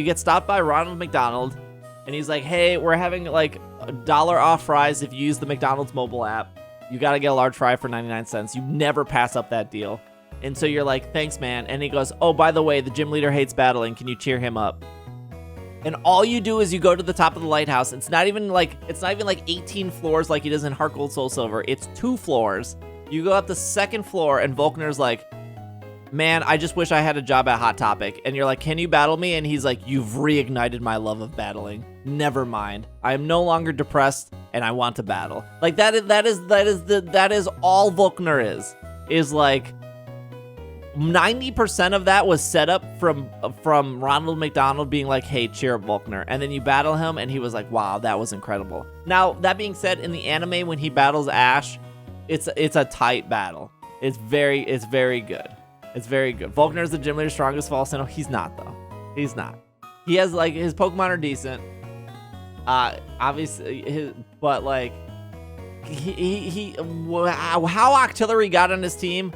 Ronald McDonald, and he's like, hey, we're having like $1 off fries if you use the McDonald's mobile app. You gotta get a large fry for 99 cents. You never pass up that deal. And so you're like, thanks, man. And he goes, oh, by the way, the gym leader hates battling. Can you cheer him up? And all you do is you go to the top of the lighthouse. It's not even like 18 floors like he does in Heart Gold Soul Silver. It's 2 floors. You go up the 2nd floor, and Volkner's like, man, I just wish I had a job at Hot Topic. And you're like, can you battle me? And he's like, you've reignited my love of battling. Never mind. I am no longer depressed, and I want to battle. Like, that is all Volkner is like, 90% of that was set up from Ronald McDonald being like, hey, cheer up Volkner. And then you battle him, and he was like, wow, that was incredible. Now, that being said, in the anime, when he battles Ash, it's a tight battle. It's very good. It's very good. Volkner is the gym leader's strongest false. No, he's not, though. He's not. He has, like, his Pokemon are decent. Obviously, but, like, how Octillery got on his team,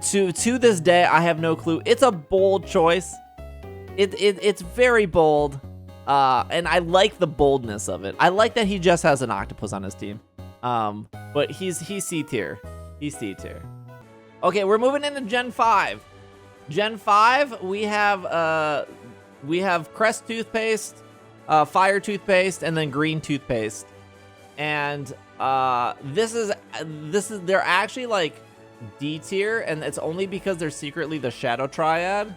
to this day, I have no clue. It's a bold choice. It's very bold, and I like the boldness of it. I like that he just has an octopus on his team. But he's C tier. He's C tier. Okay, we're moving into Gen 5. Gen 5, we have Crest toothpaste, Fire toothpaste, and then Green toothpaste. And they're actually like D tier, and it's only because they're secretly the Shadow Triad.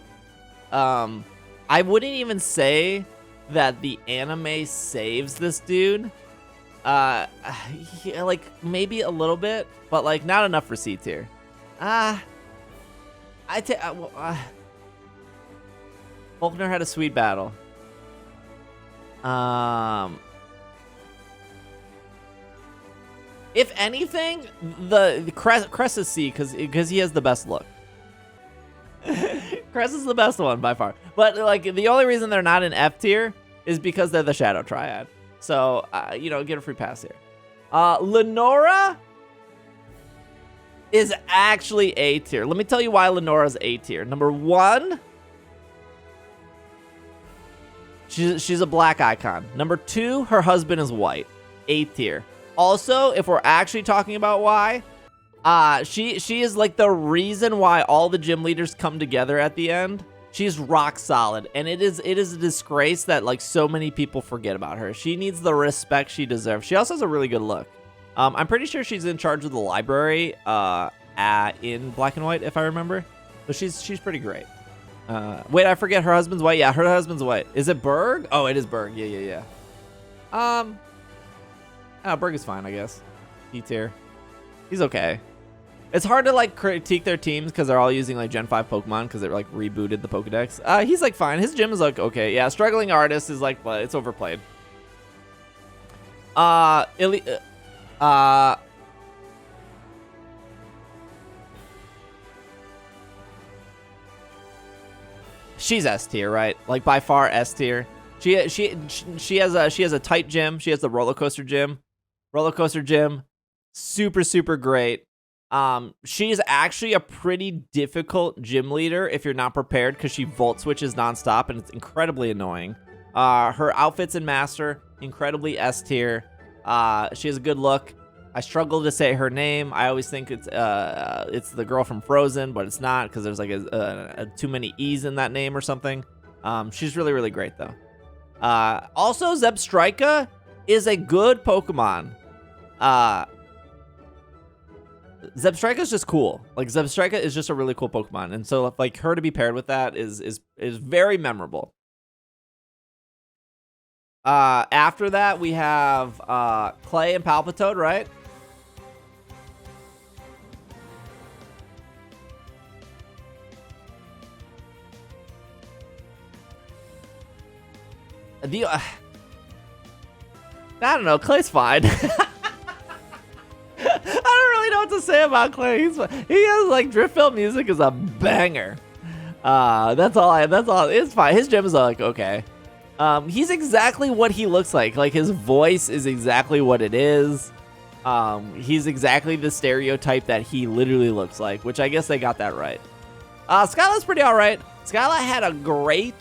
I wouldn't even say that the anime saves this dude. Like maybe a little bit, but like not enough for C tier. Volkner had a sweet battle. If anything, the Crest is C because he has the best look. Crest is the best one by far. But like the only reason they're not in F tier is because they're the Shadow Triad. So get a free pass here. Lenora is actually A tier. Let me tell you why Lenora's A tier. Number 1, she's a black icon. Number 2, her husband is white. A tier. Also, if we're actually talking about why, she is like the reason why all the gym leaders come together at the end. She's rock solid, and it is a disgrace that like so many people forget about her. She needs the respect she deserves. She also has a really good look. I'm pretty sure she's in charge of the library in Black and White, if I remember. So she's pretty great. Wait, I forget her husband's white. Yeah, her husband's white. Is it Berg? Oh, it is Berg. Yeah. Berg is fine, I guess. E tier. He's okay. It's hard to like critique their teams because they're all using like Gen 5 Pokemon because they like rebooted the Pokedex. He's like fine. His gym is like okay. Yeah, struggling artist is like it's overplayed. She's S tier, right? Like by far S tier. She has a tight gym. She has the roller coaster gym. Super great. She's actually a pretty difficult gym leader if you're not prepared because she volt switches nonstop and it's incredibly annoying. Her outfits in Master, incredibly S tier. She has a good look. I struggle to say her name. I always think it's the girl from Frozen, but it's not because there's like too many E's in that name or something. She's really great though. Also, Zebstrika is a good Pokemon. Zebstrika is just cool. Like Zebstrika is just a really cool Pokemon, and so like her to be paired with that is very memorable. After that we have Clay and Palpitoad, right? I don't know. Clay's fine. I don't really know what to say about Clay. He has like Driftfield music is a banger. That's all. It's fine. His gym is like okay. He's exactly what he looks like. Like his voice is exactly what it is. He's exactly the stereotype that he literally looks like, which I guess they got that right. Skyla's pretty all right. Skyla had a great.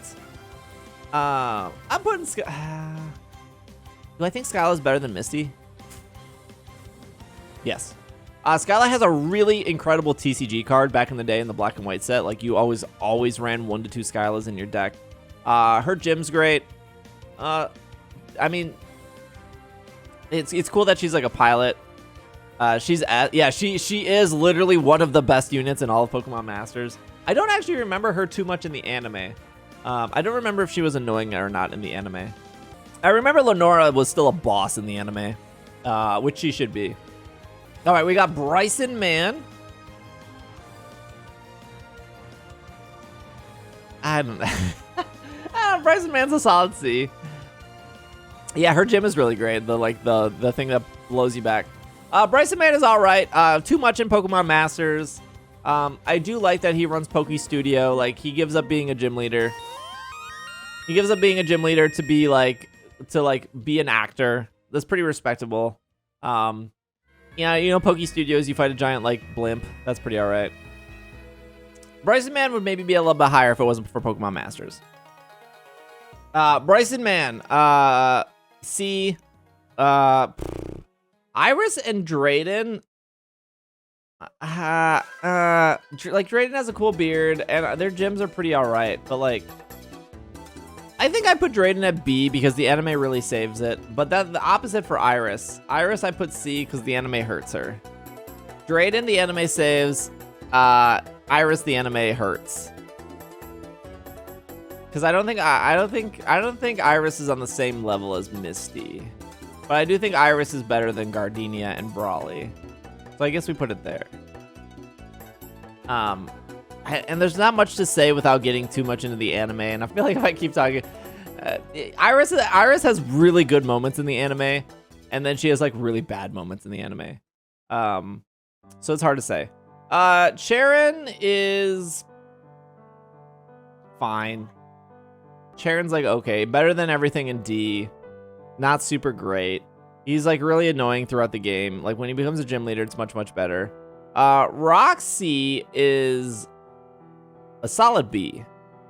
I'm putting. Do I think Skyla's better than Misty? Yes. Skyla has a really incredible TCG card back in the day in the Black and White set. Like you always ran 1 to 2 Skylas in your deck. Her gym's great. I mean, it's cool that she's like a pilot. She is literally one of the best units in all of Pokemon Masters. I don't actually remember her too much in the anime. I don't remember if she was annoying or not in the anime. I remember Lenora was still a boss in the anime, which she should be. All right, we got Bryson Man. I don't know. Bryson Man's a solid C. Yeah, her gym is really great. The thing that blows you back. Bryson Man is all right. Too much in Pokemon Masters. I do like that he runs Poke Studio. Like he gives up being a gym leader. He gives up being a gym leader to be be an actor. That's pretty respectable. Yeah, Poke Studios, you fight a giant like blimp. That's pretty all right. Bryson Man would maybe be a little bit higher if it wasn't for Pokemon Masters. Bryson Man, C. Iris and Drayden. Drayden has a cool beard, and their gyms are pretty all right. But like, I think I put Drayden at B because the anime really saves it. But the opposite for Iris. Iris I put C because the anime hurts her. Drayden the anime saves. Iris the anime hurts. Because I don't think Iris is on the same level as Misty, but I do think Iris is better than Gardenia and Brawley. So I guess we put it there. And there's not much to say without getting too much into the anime. And I feel like if I keep talking, Iris has really good moments in the anime, and then she has like really bad moments in the anime. So it's hard to say. Charon is fine. Charon's like okay, better than everything in D. Not super great. He's like really annoying throughout the game. Like when he becomes a gym leader, it's much better. Roxy is a solid B.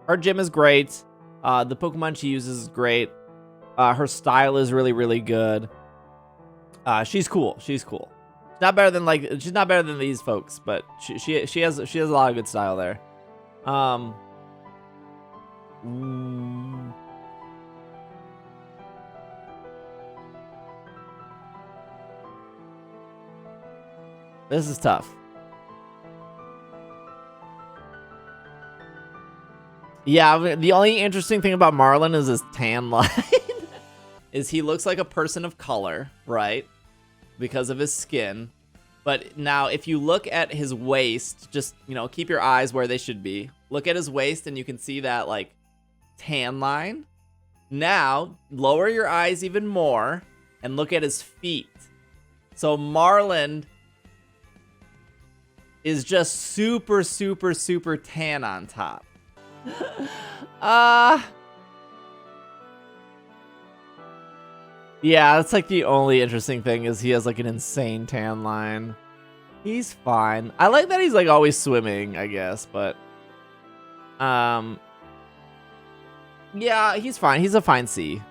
Her gym is great. The Pokemon she uses is great. Her style is really good. She's cool. She's not better than these folks, but she has a lot of good style there. Ooh. This is tough. Yeah, the only interesting thing about Marlon is his tan line. Is he looks like a person of color, right? Because of his skin. But now, if you look at his waist, just, keep your eyes where they should be. Look at his waist and you can see that, like, tan line. Now, lower your eyes even more and look at his feet. So Marlon is just super, super, super tan on top. Yeah, that's like the only interesting thing is he has like an insane tan line. He's fine. I like that he's like always swimming, I guess, but yeah, he's fine. He's a fine C.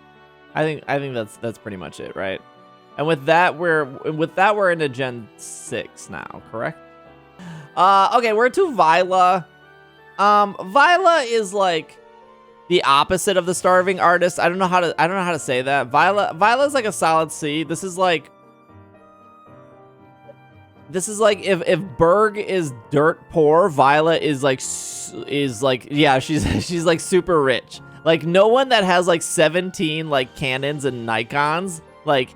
I think that's pretty much it, right? And with that we're into Gen 6 now, correct? Okay, we're to Viola. Viola is like the opposite of the starving artist. I don't know how to say that. Viola's like a solid C. This is like if Berg is dirt poor, Viola is like yeah, she's like super rich. Like no one that has like 17 like Canons and Nikons, like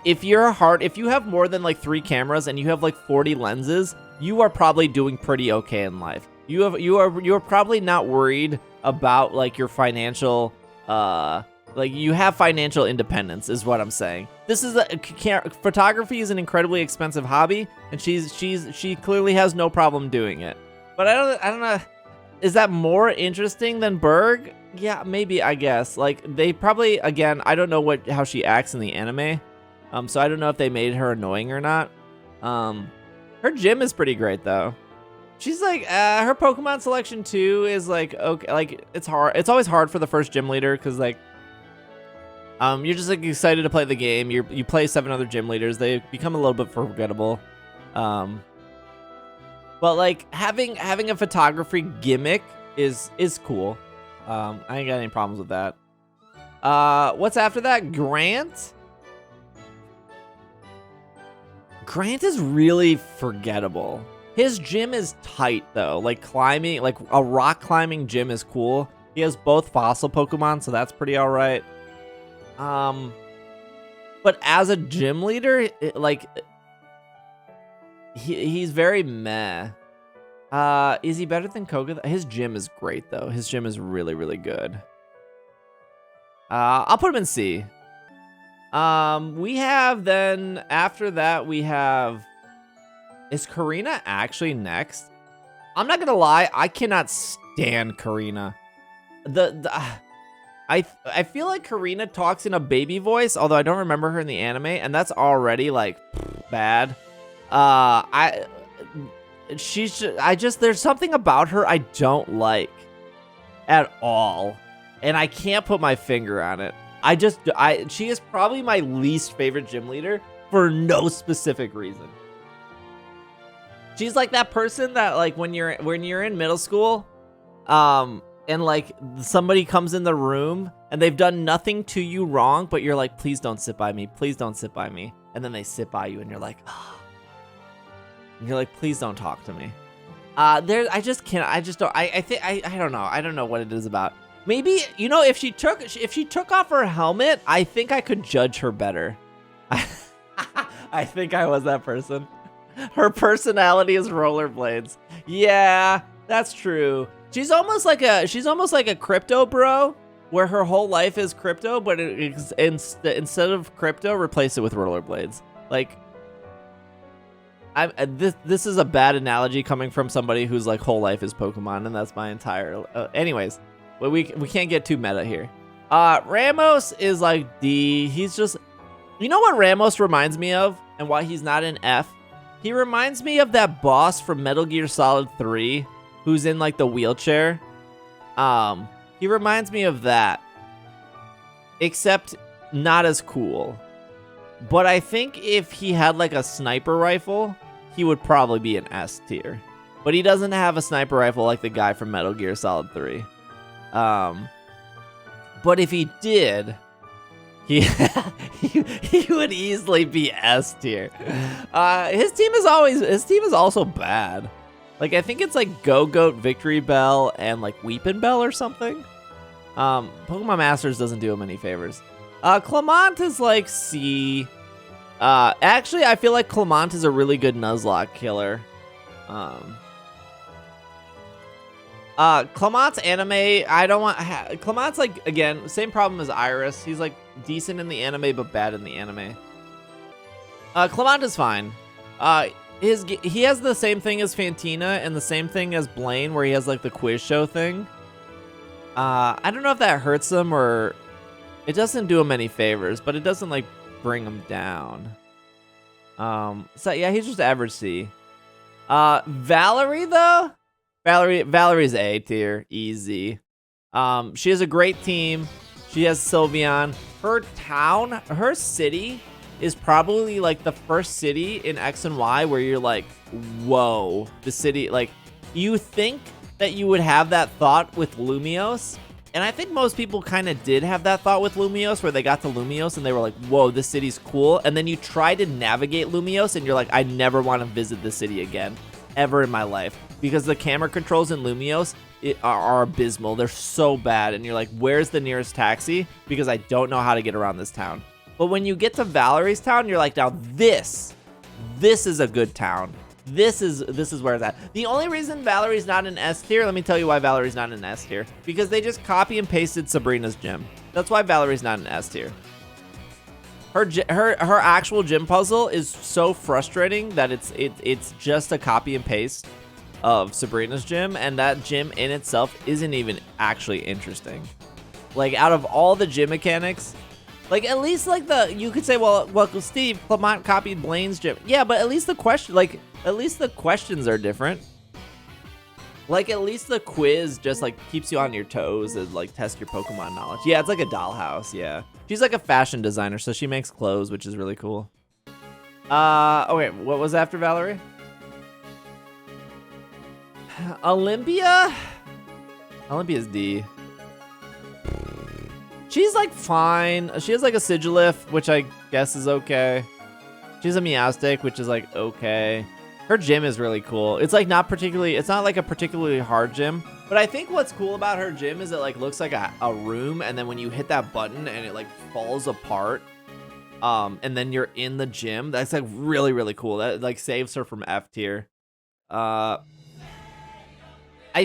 if you have more than like 3 cameras and you have like 40 lenses, you are probably doing pretty okay in life. You are probably not worried about like your financial like you have financial independence is what I'm saying. This is photography is an incredibly expensive hobby, and she clearly has no problem doing it. But I don't know, is that more interesting than Berg? Yeah, maybe, I guess. Like they probably, again, I don't know how she acts in the anime. So I don't know if they made her annoying or not. Her gym is pretty great though. She's like, her Pokemon selection too is like, okay, like it's hard. It's always hard for the first gym leader because like, you're just like excited to play the game. You play 7 other gym leaders. They become a little bit forgettable. But like having a photography gimmick is cool. I ain't got any problems with that. What's after that? Grant? Grant is really forgettable. His gym is tight though. Like climbing, like a rock climbing gym is cool. He has both fossil Pokemon, so that's pretty all right. But as a gym leader, he's very meh. Is he better than Koga? His gym is great though. His gym is really, really good. I'll put him in C. We have then after that we have. Is Karina actually next? I'm not gonna lie, I cannot stand Karina. I feel like Karina talks in a baby voice, although I don't remember her in the anime, and that's already like bad. There's something about her I don't like at all, and I can't put my finger on it. She is probably my least favorite gym leader for no specific reason. She's like that person that like when you're in middle school, and like somebody comes in the room and they've done nothing to you wrong, but you're like, please don't sit by me, please don't sit by me, and then they sit by you and you're like, oh. And you're like, please don't talk to me. I don't know what it is about. Maybe, if she took off her helmet, I think I could judge her better. I think I was that person. Her personality is rollerblades. Yeah, that's true. She's almost like a crypto bro, where her whole life is crypto, but instead of crypto, replace it with rollerblades. Like, this is a bad analogy coming from somebody whose like whole life is Pokemon, and that's my entire. Anyways, but we can't get too meta here. Ramos is like D. He's just, what Ramos reminds me of, and why he's not an F. He reminds me of that boss from Metal Gear Solid 3 who's in like the wheelchair. He reminds me of that, except not as cool. But I think if he had like a sniper rifle, he would probably be an S tier. But he doesn't have a sniper rifle like the guy from Metal Gear Solid 3. But if he did, he would easily be S tier. His team is also bad. Like, I think it's like Go-Goat, Victory Bell, and like Weepin' Bell or something. Pokemon Masters doesn't do him any favors. Clement is like C. Actually, I feel like Clement is a really good Nuzlocke killer. Clement's anime, I don't want... Clement's like, again, same problem as Iris. He's like decent in the anime, but bad in the anime. Clement is fine. He has the same thing as Fantina and the same thing as Blaine, where he has like the quiz show thing. I don't know if that hurts him or it doesn't do him any favors, but it doesn't like bring him down. So yeah, he's just average C. Valerie though, Valerie's A tier, easy. She has a great team. She has Sylveon. Her city is probably like the first city in X and Y where you're like, whoa, the city, like, you think that you would have that thought with Lumiose, and I think most people kind of did have that thought with Lumiose, where they got to Lumiose and they were like, whoa, this city's cool, and then you try to navigate Lumiose and you're like, I never want to visit this city again, ever in my life, because the camera controls in Lumiose are abysmal. They're so bad, and you're like, where's the nearest taxi? Because I don't know how to get around this town. But when you get to Valerie's town, you're like, now this is a good town. This is where it's at. The only reason Valerie's not an S tier, let me tell you why Valerie's not an S tier. Because they just copy and pasted Sabrina's gym. That's why Valerie's not an S tier. Her actual gym puzzle is so frustrating that it's just a copy and paste of Sabrina's gym, and that gym in itself isn't even actually interesting. Like, out of all the gym mechanics, like, at least, like, you could say, well, Steve, Clement copied Blaine's gym. Yeah, but at least the questions are different. Like, at least the quiz just, like, keeps you on your toes and, like, test your Pokemon knowledge. Yeah, it's like a dollhouse, yeah. She's, like, a fashion designer, so she makes clothes, which is really cool. Okay, what was after Valerie? Olympia's D. She's like fine. She has like a Sigilif, which I guess is okay. She's a Meowstic, which is like okay. Her gym is really cool. It's like not like a particularly hard gym, but I think what's cool about her gym is it like looks like a room, and then when you hit that button and it like falls apart, and then you're in the gym. That's like really, really cool. That like saves her from F tier. I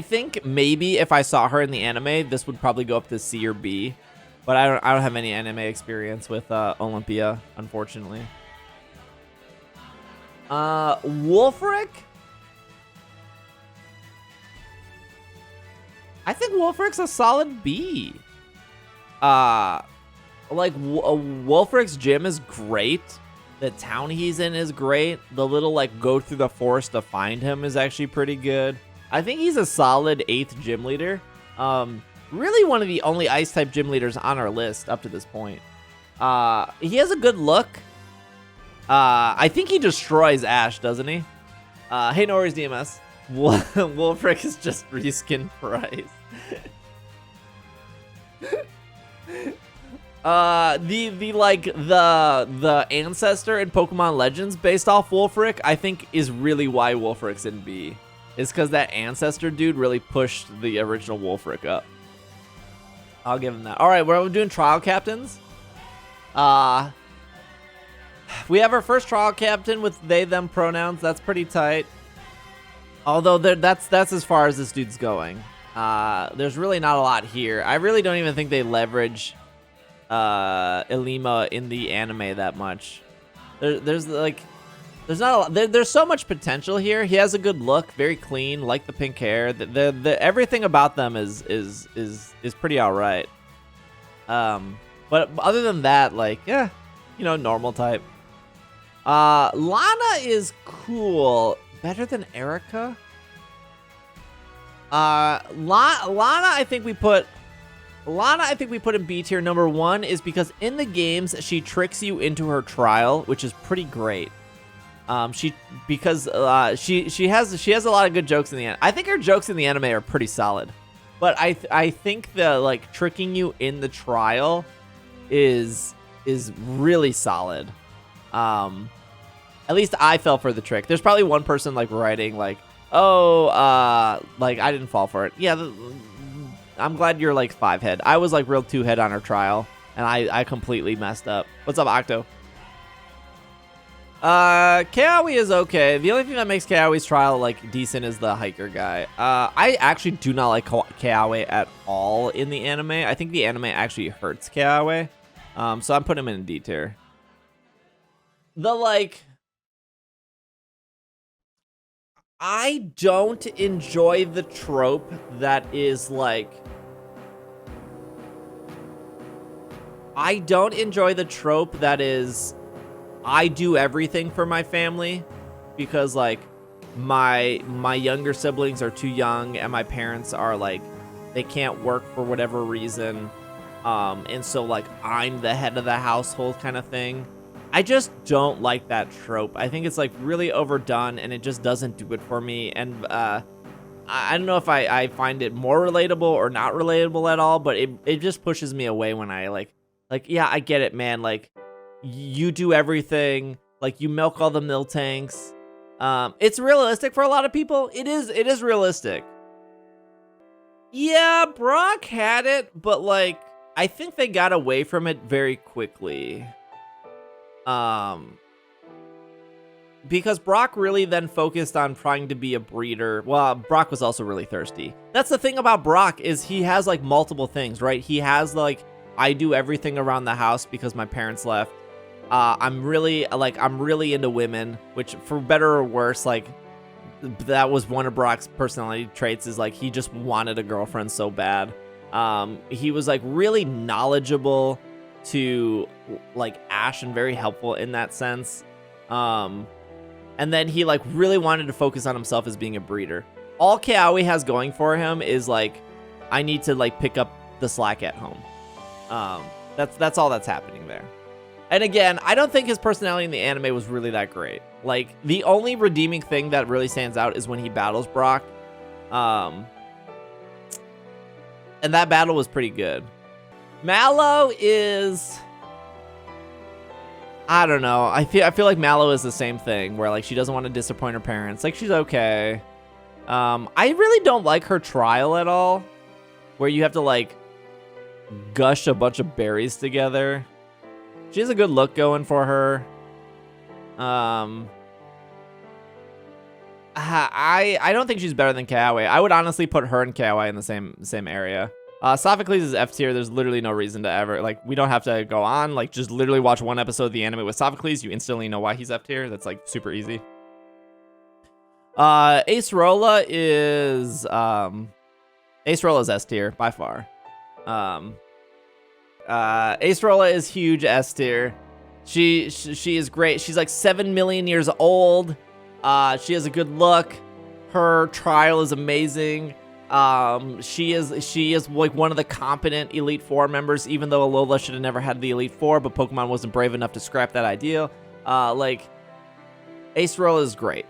think maybe if I saw her in the anime, this would probably go up to C or B. But I don't have any anime experience with Olympia, unfortunately. Wolfric? I think Wolfric's a solid B. Like, Wolfric's gym is great. The town he's in is great. The little, like, go through the forest to find him is actually pretty good. I think he's a solid 8th gym leader. Really one of the only Ice-type gym leaders on our list up to this point. He has a good look. I think he destroys Ash, doesn't he? Hey, no worries, DMS. Wolfric is just reskin price. The ancestor in Pokemon Legends based off Wolfric, I think is really why Wolfric's in B. It's because that ancestor dude really pushed the original Wolfric up. I'll give him that. All right, we're doing trial captains. We have our first trial captain with they, them pronouns. That's pretty tight. Although that's as far as this dude's going. There's really not a lot here. I really don't even think they leverage Ilima in the anime that much. There's not a lot. There's so much potential here. He has a good look, very clean, like the pink hair. The everything about them is pretty all right. But other than that, like, yeah, you know, normal type. Lana is cool. Better than Erica? Lana, I think we put in B tier. Number one is because in the games she tricks you into her trial, which is pretty great. She has a lot of good jokes in the anime. I think her jokes in the anime are pretty solid. But I think the like tricking you in the trial is really solid. At least I fell for the trick. There's probably one person like writing like, oh, like I didn't fall for it. Yeah, I'm glad you're like 5-head. I was like real 2-head on her trial, and I completely messed up. What's up, Octo? Kaowi is okay. The only thing that makes Kaowi's trial like decent is the hiker guy. I actually do not like Kaowi at all in the anime. I think the anime actually hurts Kaowi. So I'm putting him in D tier. I don't enjoy the trope that is like, I do everything for my family because like my younger siblings are too young and my parents are like, they can't work for whatever reason. And so like I'm the head of the household kind of thing. I just don't like that trope. I think it's like really overdone and it just doesn't do it for me. And I don't know if I find it more relatable or not relatable at all, but it just pushes me away when I like, yeah, I get it, man. Like you do everything, like you milk all the milk tanks. It's realistic for a lot of people. It is realistic. Yeah, Brock had it, but like, I think they got away from it very quickly. Because Brock really then focused on trying to be a breeder. Well, Brock was also really thirsty. That's the thing about Brock is he has like multiple things, right? He has like, I do everything around the house because my parents left. I'm really into women, which for better or worse, like that was one of Brock's personality traits is like, he just wanted a girlfriend so bad. He was like really knowledgeable to like Ash and very helpful in that sense. And then he like really wanted to focus on himself as being a breeder. All Kaowi has going for him is like, I need to like pick up the slack at home. That's all that's happening there. And again, I don't think his personality in the anime was really that great. Like the only redeeming thing that really stands out is when he battles Brock. And that battle was pretty good. Mallow is, I don't know. I feel like Mallow is the same thing where like she doesn't want to disappoint her parents. Like she's okay. I really don't like her trial at all, where you have to like gush a bunch of berries together. She has a good look going for her. I don't think she's better than Kaowi. I would honestly put her and Kaowi in the same area. Sophocles is F tier. There's literally no reason to ever, like, we don't have to go on. Like, just literally watch one episode of the anime with Sophocles. You instantly know why he's F tier. That's, like, super easy. Ace Rolla is S tier, by far. Ace Rolla is huge S tier. She is great. She's, like, 7 million years old. She has a good look. Her trial is amazing. She is like one of the competent Elite Four members, even though Alola should have never had the Elite Four, but Pokemon wasn't brave enough to scrap that idea. Like, Ace Rolla is great.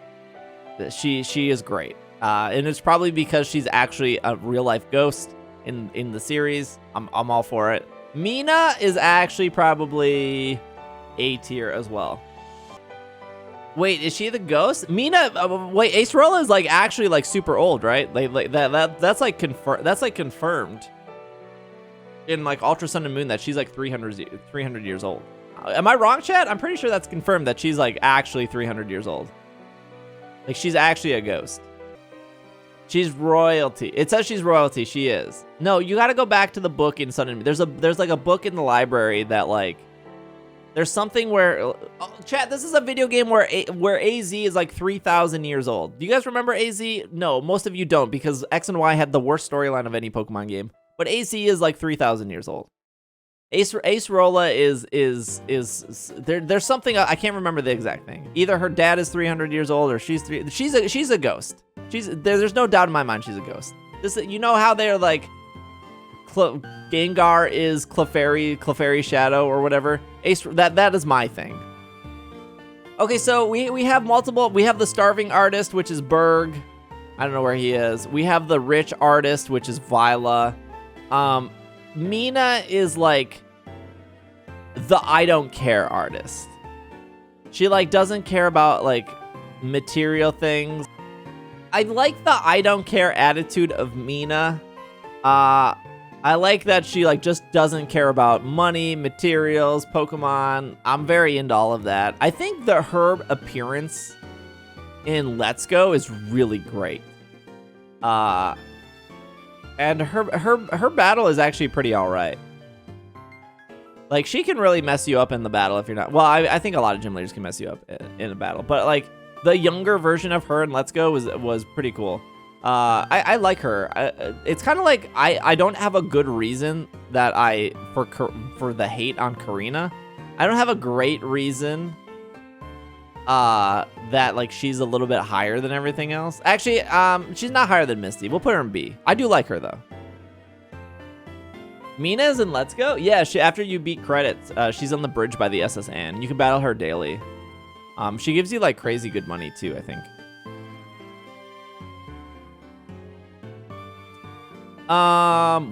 She is great. And it's probably because she's actually a real life ghost in the series. I'm all for it. Mina is actually probably A tier as well. Wait, is she the ghost? Mina, wait, Ace Rolla is like actually like super old, right? Like that's like confirmed in like Ultra Sun and Moon that she's like 300 years old. Am I wrong, chat? I'm pretty sure that's confirmed that she's like actually 300 years old. Like she's actually a ghost. She's royalty. It says she's royalty. She is. No, you got to go back to the book in Sun and Moon. There's like a book in the library that like. There's something where, chat, this is a video game where AZ is like 3,000 years old. Do you guys remember AZ? No, most of you don't because X and Y had the worst storyline of any Pokemon game. But AZ is like 3,000 years old. Ace Rolla is there's something, I can't remember the exact thing. Either her dad is 300 years old or she's a ghost. There's no doubt in my mind she's a ghost. You know how they're like, Gengar is Clefairy Shadow or whatever. Ace, that is my thing. Okay, so we have multiple. We have the Starving Artist, which is Berg. I don't know where he is. We have the rich artist, which is Vila. Mina is like the I don't care artist. She like doesn't care about like material things. I like the I don't care attitude of Mina. I like that she like just doesn't care about money, materials, Pokemon. I'm very into all of that. I think her appearance in Let's Go is really great. And her battle is actually pretty all right. Like, she can really mess you up in the battle if you're not. Well, I think a lot of gym leaders can mess you up in a battle, but like the younger version of her in Let's Go was pretty cool. I like her. It's kind of like I don't have a good reason that for the hate on Karina. I don't have a great reason that like she's a little bit higher than everything else. Actually, she's not higher than Misty. We'll put her in B. I do like her though. Mina's in Let's Go? Yeah, after you beat credits, she's on the bridge by the SS Anne. You can battle her daily. She gives you like crazy good money too, I think.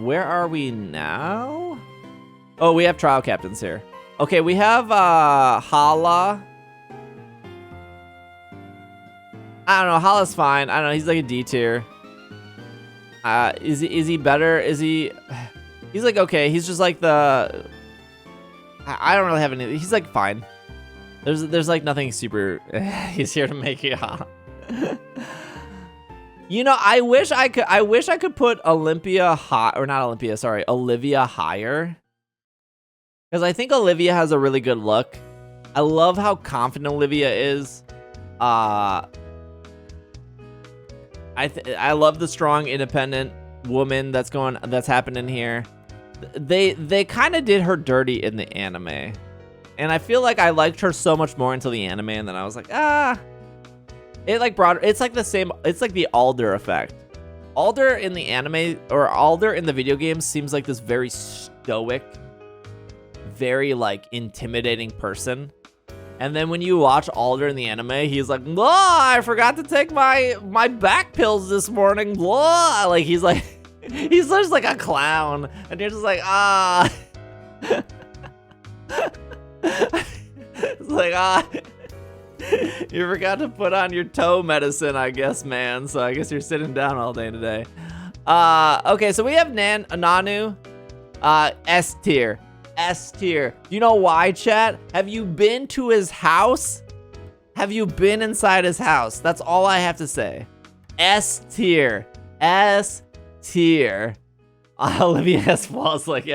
Where are we now? Oh, we have trial captains here. Okay, we have Hala. I don't know, Hala's fine. I don't know, he's like a D tier. Is he better? He's like okay, he's just like I don't really have any. He's like fine. There's like nothing super. He's here to make it hot. You know, I wish I could put Olivia higher. Because I think Olivia has a really good look. I love how confident Olivia is. I love the strong, independent woman that's happening here. They kind of did her dirty in the anime. And I feel like I liked her so much more until the anime, and then I was like, it like brought. It's like the same. It's like the Alder effect. Alder in the anime or Alder in the video game seems like this very stoic, very like intimidating person. And then when you watch Alder in the anime, he's like, "Blah, I forgot to take my back pills this morning." Blah, like he's just like a clown, and you're just like, It's like, you forgot to put on your toe medicine, I guess, man. So I guess you're sitting down all day today. Okay, so we have Nanu, S tier. S tier. Do you know why, chat? Have you been to his house? Have you been inside his house? That's all I have to say. S tier. S tier. Olivia has flaws like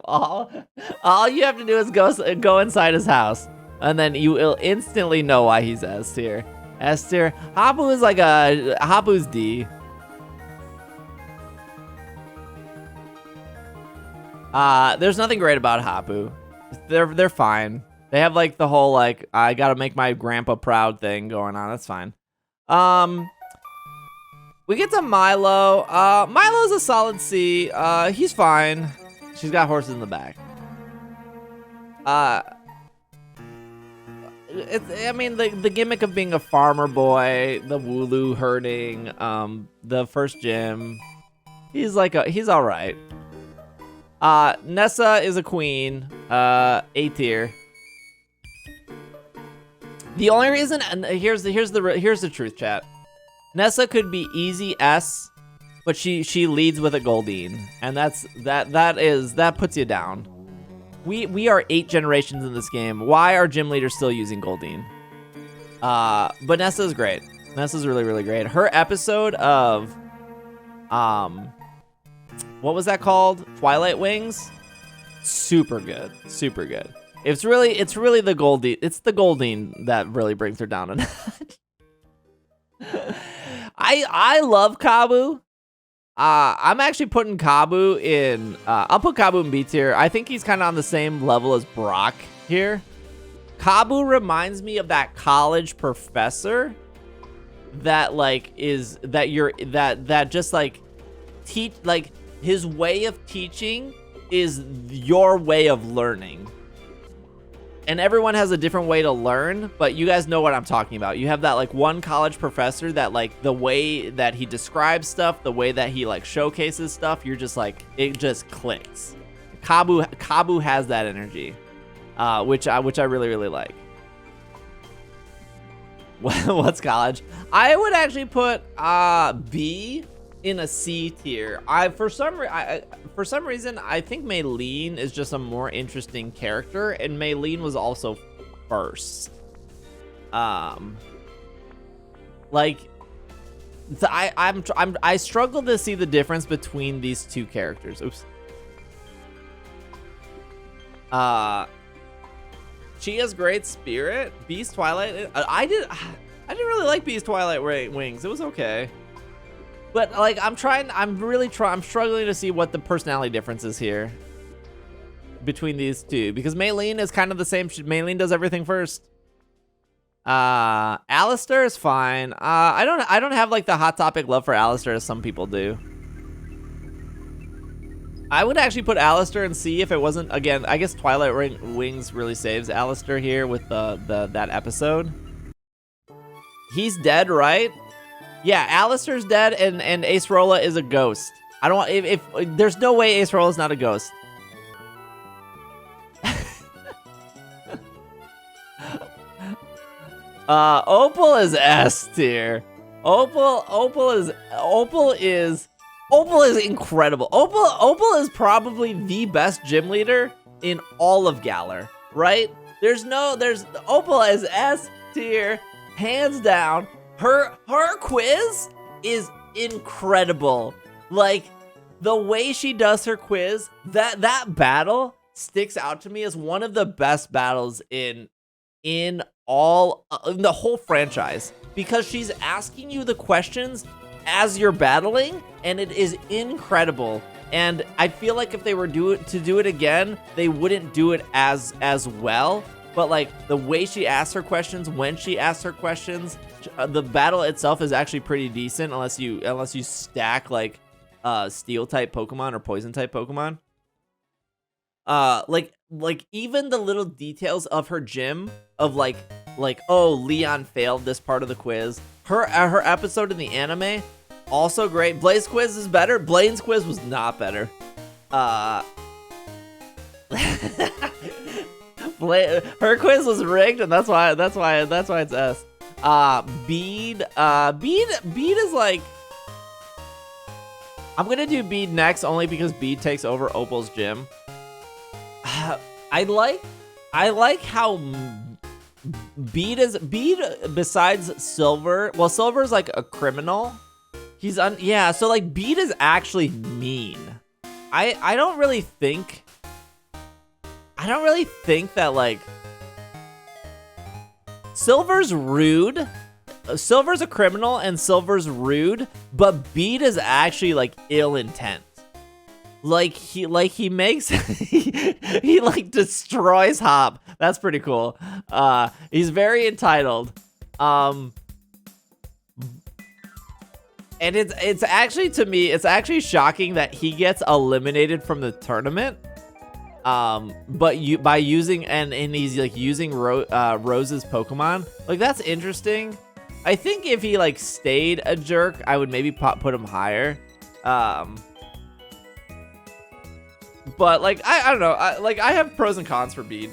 all you have to do is go inside his house, and then you will instantly know why he's S tier. S tier. Hapu is like Hapu's D. There's nothing great about Hapu. They're fine. They have like the whole like I gotta make my grandpa proud thing going on. That's fine. We get to Milo. Milo's a solid C. He's fine. She's got horses in the back. I mean, the gimmick of being a farmer boy, the Wooloo herding, the first gym. He's all right. Nessa is a queen. A tier. The only reason, and here's the truth, chat. Nessa could be easy S, but she leads with a Goldeen, and that puts you down. We are 8 generations in this game. Why are gym leaders still using Goldeen? But Nessa's great. Nessa's really, really great. Her episode of what was that called? Twilight Wings? Super good. Super good. It's really the Goldeen. It's the Goldeen that really brings her down a notch. I love Kabu. I'm actually putting Kabu in. I'll put Kabu in B tier. I think he's kind of on the same level as Brock here. Kabu reminds me of that college professor that just like teach, like his way of teaching is your way of learning. and everyone has a different way to learn, but you guys know what I'm talking about. You have that like one college professor that like the way that he describes stuff, the way that he like showcases stuff, you're just like, it just clicks. Kabu has that energy, which I really, really like. What's college? I would actually put B in a C tier. For some reason, I think Maylene is just a more interesting character, and Maylene was also first. Like, I struggle to see the difference between these two characters. Oops. She has great spirit. Bee's Twilight. I didn't really like Bee's Twilight Wings. It was okay. But like I'm struggling to see what the personality difference is here between these two, because Maylene is kind of the same. Maylene does everything first. Alistair is fine. I don't have like the hot topic love for Alistair as some people do. I would actually put Alistair in C if it wasn't, again, I guess Twilight Wings really saves Alistair here with that episode. He's dead, right? Yeah, Alistair's dead, and Ace Rolla is a ghost. I don't, if there's no way Ace Rolla's not a ghost. Opal is S tier. Opal is incredible. Opal is probably the best gym leader in all of Galar, right? There's Opal is S tier, hands down. Her quiz is incredible. Like, the way she does her quiz, that battle sticks out to me as one of the best battles in the whole franchise, because she's asking you the questions as you're battling, and it is incredible. And I feel like if they were to do it again, they wouldn't do it as well. But like the way she asks her questions, when she asks her questions, the battle itself is actually pretty decent, unless you stack like steel type Pokemon or poison type Pokemon. Like even the little details of her gym of like oh, Leon failed this part of the quiz. Her episode in the anime, also great. Blaze's quiz is better. Blaine's quiz was not better. Her quiz was rigged, and that's why it's S. Bede is like, I'm gonna do Bede next only because Bede takes over Opal's gym. I like how Bede besides Silver. Well, Silver's like a criminal. So like Bede is actually mean. I don't really think that like Silver's rude. Silver's a criminal and Silver's rude, but Bede is actually like ill intent. He makes he like destroys Hop. That's pretty cool. He's very entitled. And it's actually, to me, it's actually shocking that he gets eliminated from the tournament. But by using and he's like using Rose's Pokemon. Like, that's interesting. I think if he like stayed a jerk, I would maybe put him higher. But like I don't know. I have pros and cons for Bede.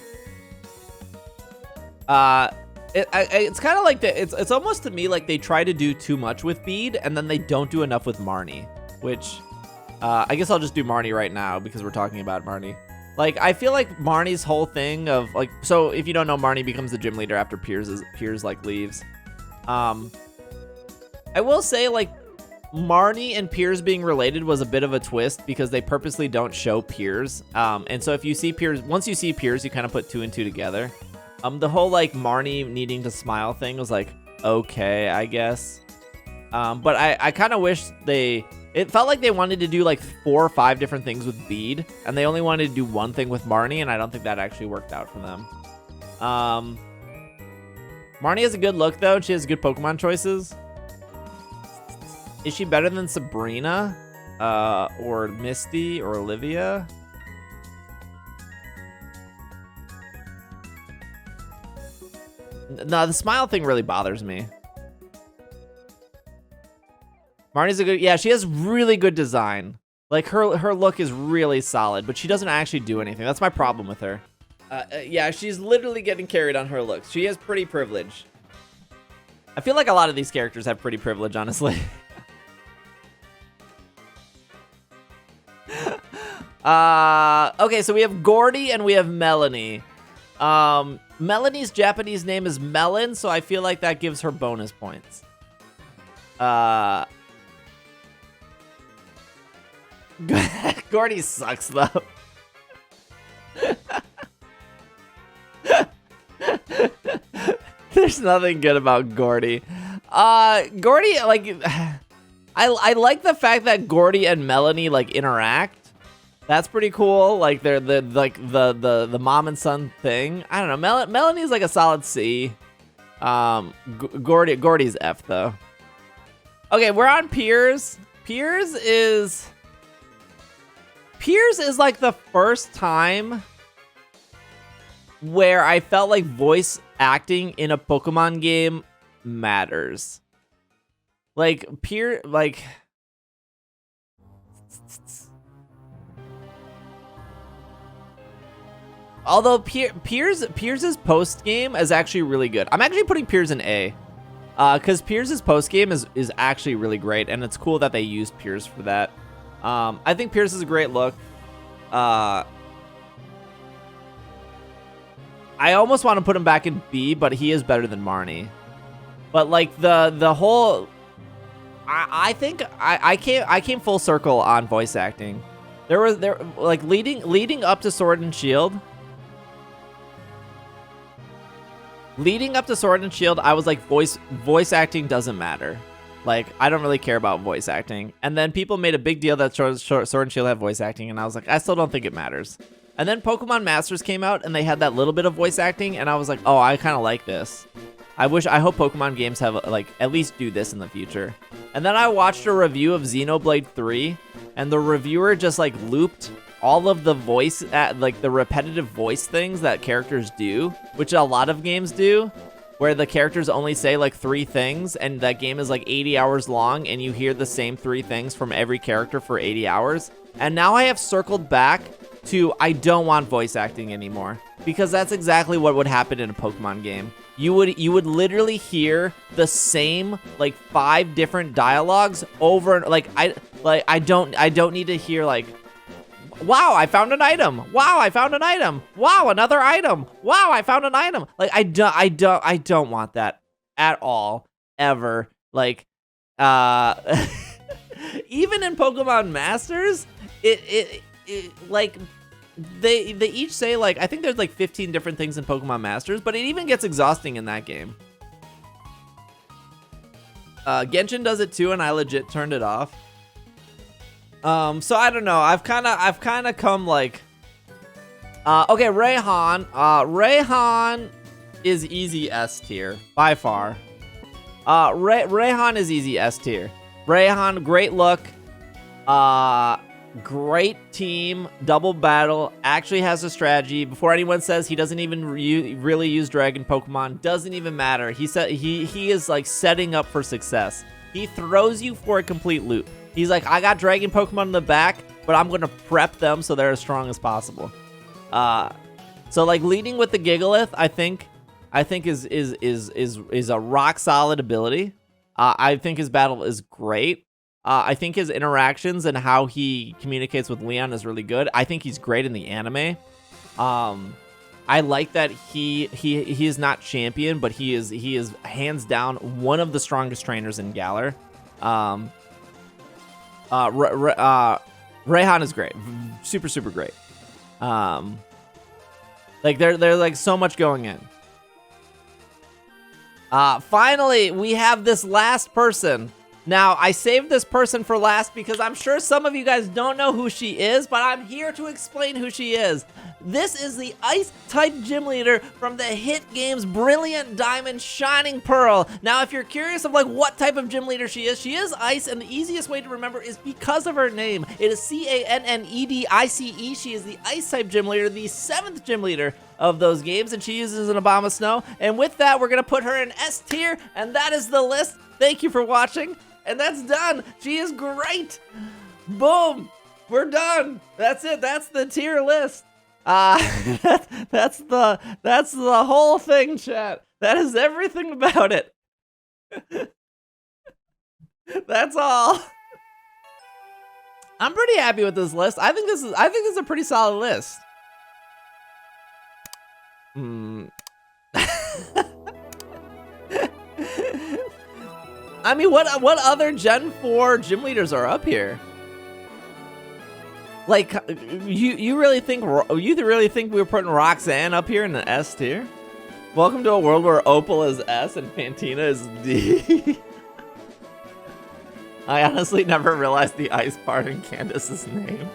It's kind of like it's almost to me like they try to do too much with Bede and then they don't do enough with Marnie, which I guess I'll just do Marnie right now because we're talking about Marnie. Like, I feel like Marnie's whole thing of like, so if you don't know, Marnie becomes the gym leader after Piers like leaves. I will say like Marnie and Piers being related was a bit of a twist because they purposely don't show Piers. And so if you see Piers, once you see Piers, you kind of put two and two together. The whole like Marnie needing to smile thing was like, okay, I guess. But I kind of wish it felt like they wanted to do like 4 or 5 different things with Bede, and they only wanted to do one thing with Marnie, and I don't think that actually worked out for them. Marnie has a good look though. She has good Pokemon choices. Is she better than Sabrina, or Misty, or Olivia? No, the smile thing really bothers me. Marnie's a good, yeah, she has really good design. Like her look is really solid, but she doesn't actually do anything. That's my problem with her. Yeah, she's literally getting carried on her looks. She has pretty privilege. I feel like a lot of these characters have pretty privilege, honestly. Okay, so we have Gordy and we have Melanie. Melanie's Japanese name is Melon, so I feel like that gives her bonus points. Gordy sucks, though. There's nothing good about Gordy. Gordy, like, I like the fact that Gordy and Melanie like interact. That's pretty cool. Like they're the mom and son thing. I don't know. Melanie's like a solid C. Gordy's F though. Okay, we're on Piers. Piers is like the first time where I felt like voice acting in a Pokemon game matters. Like although Piers's post game is actually really good. I'm actually putting Piers in A, because Piers's post game is actually really great, and it's cool that they used Piers for that. I think Piers is a great look. I almost want to put him back in B, but he is better than Marnie. But like the whole, I think I came full circle on voice acting. There like leading up to Sword and Shield. Leading up to Sword and Shield, I was like, voice acting doesn't matter. Like, I don't really care about voice acting. And then people made a big deal that Sword and Shield had voice acting, and I was like, I still don't think it matters. And then Pokemon Masters came out, and they had that little bit of voice acting, and I was like, oh, I kind of like this. I hope Pokemon games have, like, at least do this in the future. And then I watched a review of Xenoblade 3, and the reviewer just, like, looped all of the voice, like, the repetitive voice things that characters do, which a lot of games do, where the characters only say, like, 3 things, and that game is, like, 80 hours long, and you hear the same 3 things from every character for 80 hours. And now I have circled back to I don't want voice acting anymore, because that's exactly what would happen in a Pokemon game. You would literally hear the same like 5 different dialogues over and I don't need to hear like, wow, I found an item. Wow, I found an item. Wow, another item. Wow, I found an item. Like I don't want that at all ever. Like even in Pokemon Masters, it like they each say like, I think there's like 15 different things in Pokemon Masters, but it even gets exhausting in that game. Genshin does it too, and I legit turned it off. So I don't know. I've kind of come like, okay, Rayhan. Rayhan is easy S tier by far. Rayhan is easy S tier. Rayhan, great look. Great team, double battle, actually has a strategy. Before anyone says he doesn't even really use Dragon Pokemon, doesn't even matter. He said he is like setting up for success. He throws you for a complete loop. He's like, I got Dragon Pokemon in the back, but I'm gonna prep them so they're as strong as possible. So like leading with the Gigalith, I think is a rock solid ability. I think his battle is great. I think his interactions and how he communicates with Leon is really good. I think he's great in the anime. I like that he is not champion, but he is hands down one of the strongest trainers in Galar. Rayhan is great, super great. Like there's like so much going in. Finally, we have this last person. Now, I saved this person for last because I'm sure some of you guys don't know who she is, but I'm here to explain who she is. This is the Ice-type gym leader from the hit games Brilliant Diamond, Shining Pearl. Now, if you're curious of like what type of gym leader she is Ice, and the easiest way to remember is because of her name. It is Cannedice. She is the Ice-type gym leader, the 7th gym leader. of those games, and she uses an Obama Snow. And with that, we're gonna put her in S tier, and that is the list. Thank you for watching, and that's done. She is great. Boom, we're done. That's it. That's the tier list. That's the whole thing, chat. That is everything about it. That's all. I'm pretty happy with this list. I think this is a pretty solid list. I mean, what other Gen 4 gym leaders are up here? Like, you really think we were putting Roxanne up here in the S tier? Welcome to a world where Opal is S and Fantina is D. I honestly never realized the ice part in Candace's name.